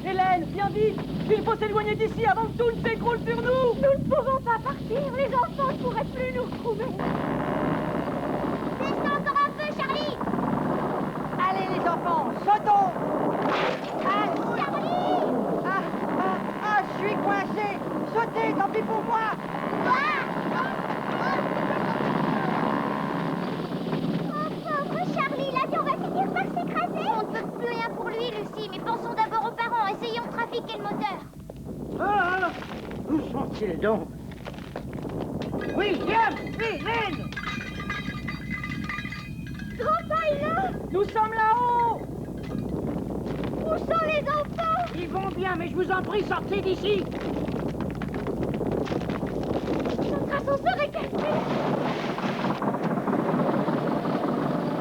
Hélène, viens vite! Il faut s'éloigner d'ici avant que tout ne s'écroule sur nous! Nous ne pouvons pas partir! Les enfants ne pourraient plus nous retrouver! Descends encore un peu, Charlie! Allez, les enfants, sautons! Ah, Charlie! je suis coincé! Sautez, tant pis pour moi! Oh, pauvre Charlie, l'avion va finir finir par s'écraser. On ne peut plus rien pour lui, Lucie, mais pensons d'abord aux parents. Essayons de trafiquer le moteur. Ah, où sont-ils donc? William! Lynn! Grand-père est là. Nous sommes là-haut! Où sont les enfants? Ils vont bien, mais je vous en prie, sortez d'ici! Notre ascenseur est cassé.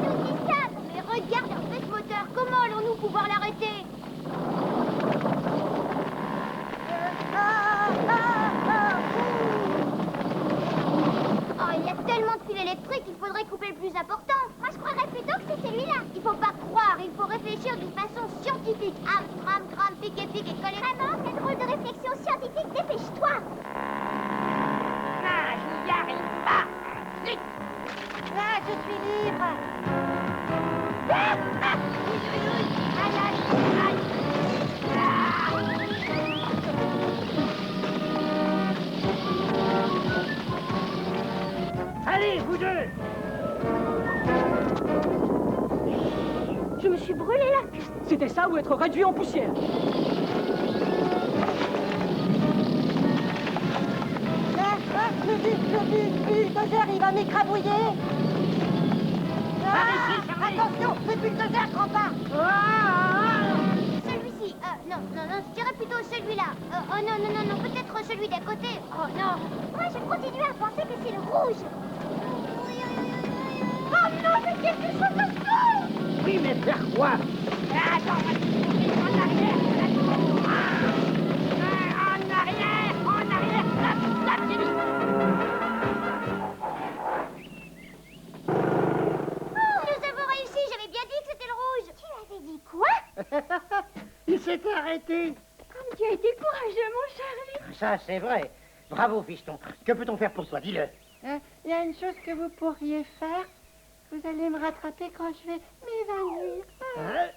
Nous dit ça, mais regarde un peu ce moteur. Comment allons-nous pouvoir l'arrêter? Oh, il y a tellement de fils électriques qu'il faudrait couper le plus important. Moi, je croirais plutôt que c'est celui-là. Il faut pas croire, il faut réfléchir d'une façon scientifique. Am, tram, tram, pique et coller. Vraiment, c'est drôle de réflexion scientifique. Dépêche-toi. Ah, je n'y arrive pas! Vite! Ah, je suis libre. Allez, vous deux! Je me suis brûlé la queue. C'était ça ou être réduit en poussière? Le bulldozer, il va m'écrabouiller. Attention, le bulldozer prend pas. Celui-ci. Non, je dirais plutôt celui-là. Oh non, peut-être celui d'à côté. Oh non. Moi, je continue à penser que c'est le rouge. Oh non, mais quelque chose de fou! Oui, mais faire quoi? Attends, en arrière, là, j'ai dit. Oh, nous avons réussi, j'avais bien dit que c'était le rouge. Tu avais dit quoi? Il s'est arrêté. Comme tu as été courageux, mon Charlie. Ça, c'est vrai. Bravo, fiston. Que peut-on faire pour toi? Dis-le. Il y a une chose que vous pourriez faire. Vous allez me rattraper quand je vais m'évanouir. Hein?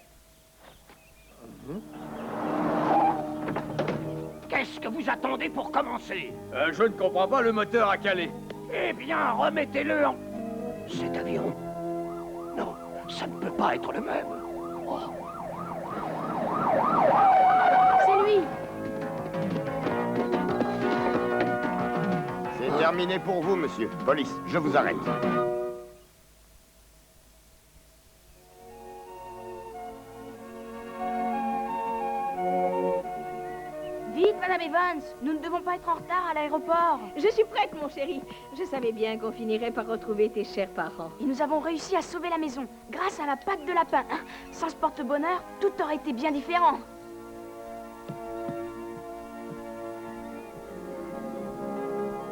Qu'est-ce que vous attendez pour commencer? Je ne comprends pas, le moteur à caler. Eh bien, remettez-le en... Cet avion... Non, ça ne peut pas être le même. Oh. C'est lui. C'est terminé pour vous, monsieur. Police, je vous arrête. Vite, Madame Evans. Nous ne devons pas être en retard à l'aéroport. Je suis prête, mon chéri. Je savais bien qu'on finirait par retrouver tes chers parents. Et nous avons réussi à sauver la maison grâce à la pâte de lapin. Sans ce porte-bonheur, tout aurait été bien différent.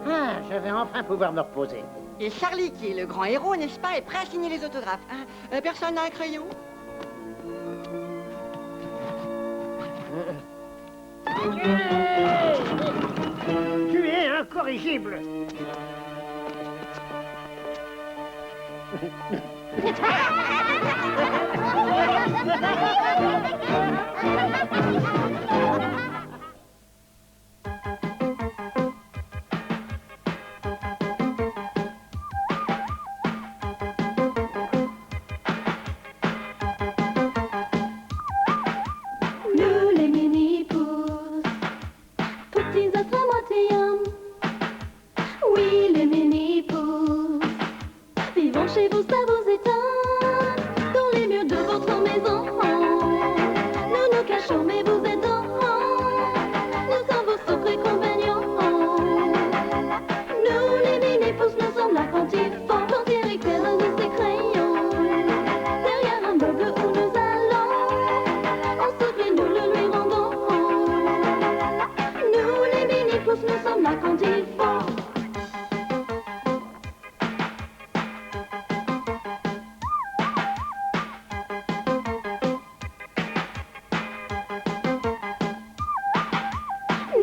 Ah, je vais enfin pouvoir me reposer. Et Charlie, qui est le grand héros, n'est-ce pas, est prêt à signer les autographes. Personne n'a un crayon? Tu es incorrigible. Nous les mini-pousses, petits êtres à moitié homme. Oui, les mini-pousses, vivons chez vous, ça vous étonne. Dans les murs de votre maison, nous nous cachons, mais vous êtes dehors. Nous sommes vos secrets compagnons. Nous les mini-pousses, nous sommes là quand il faut. Pour directeur de ses crayons, derrière un meuble où nous allons. En secret, nous le lui rendons. Nous, les mini-pousses, nous sommes là quand il faut.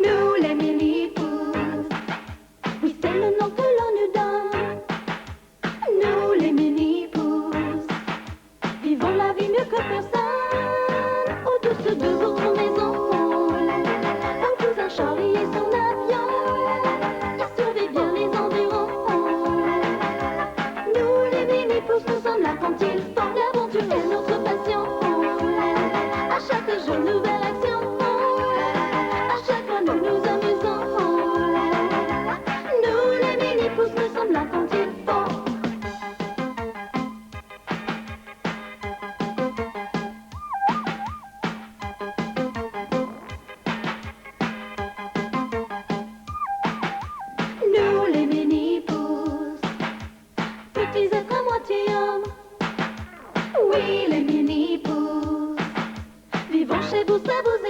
Nous, les mini-pousses, oui, c'est le nom que l'on nous donne. Nous, les mini-pousses, vivons la vie mieux que personne. Au-dessus de votre maison, un cousin Charlie et son avion. chez vous, ça vous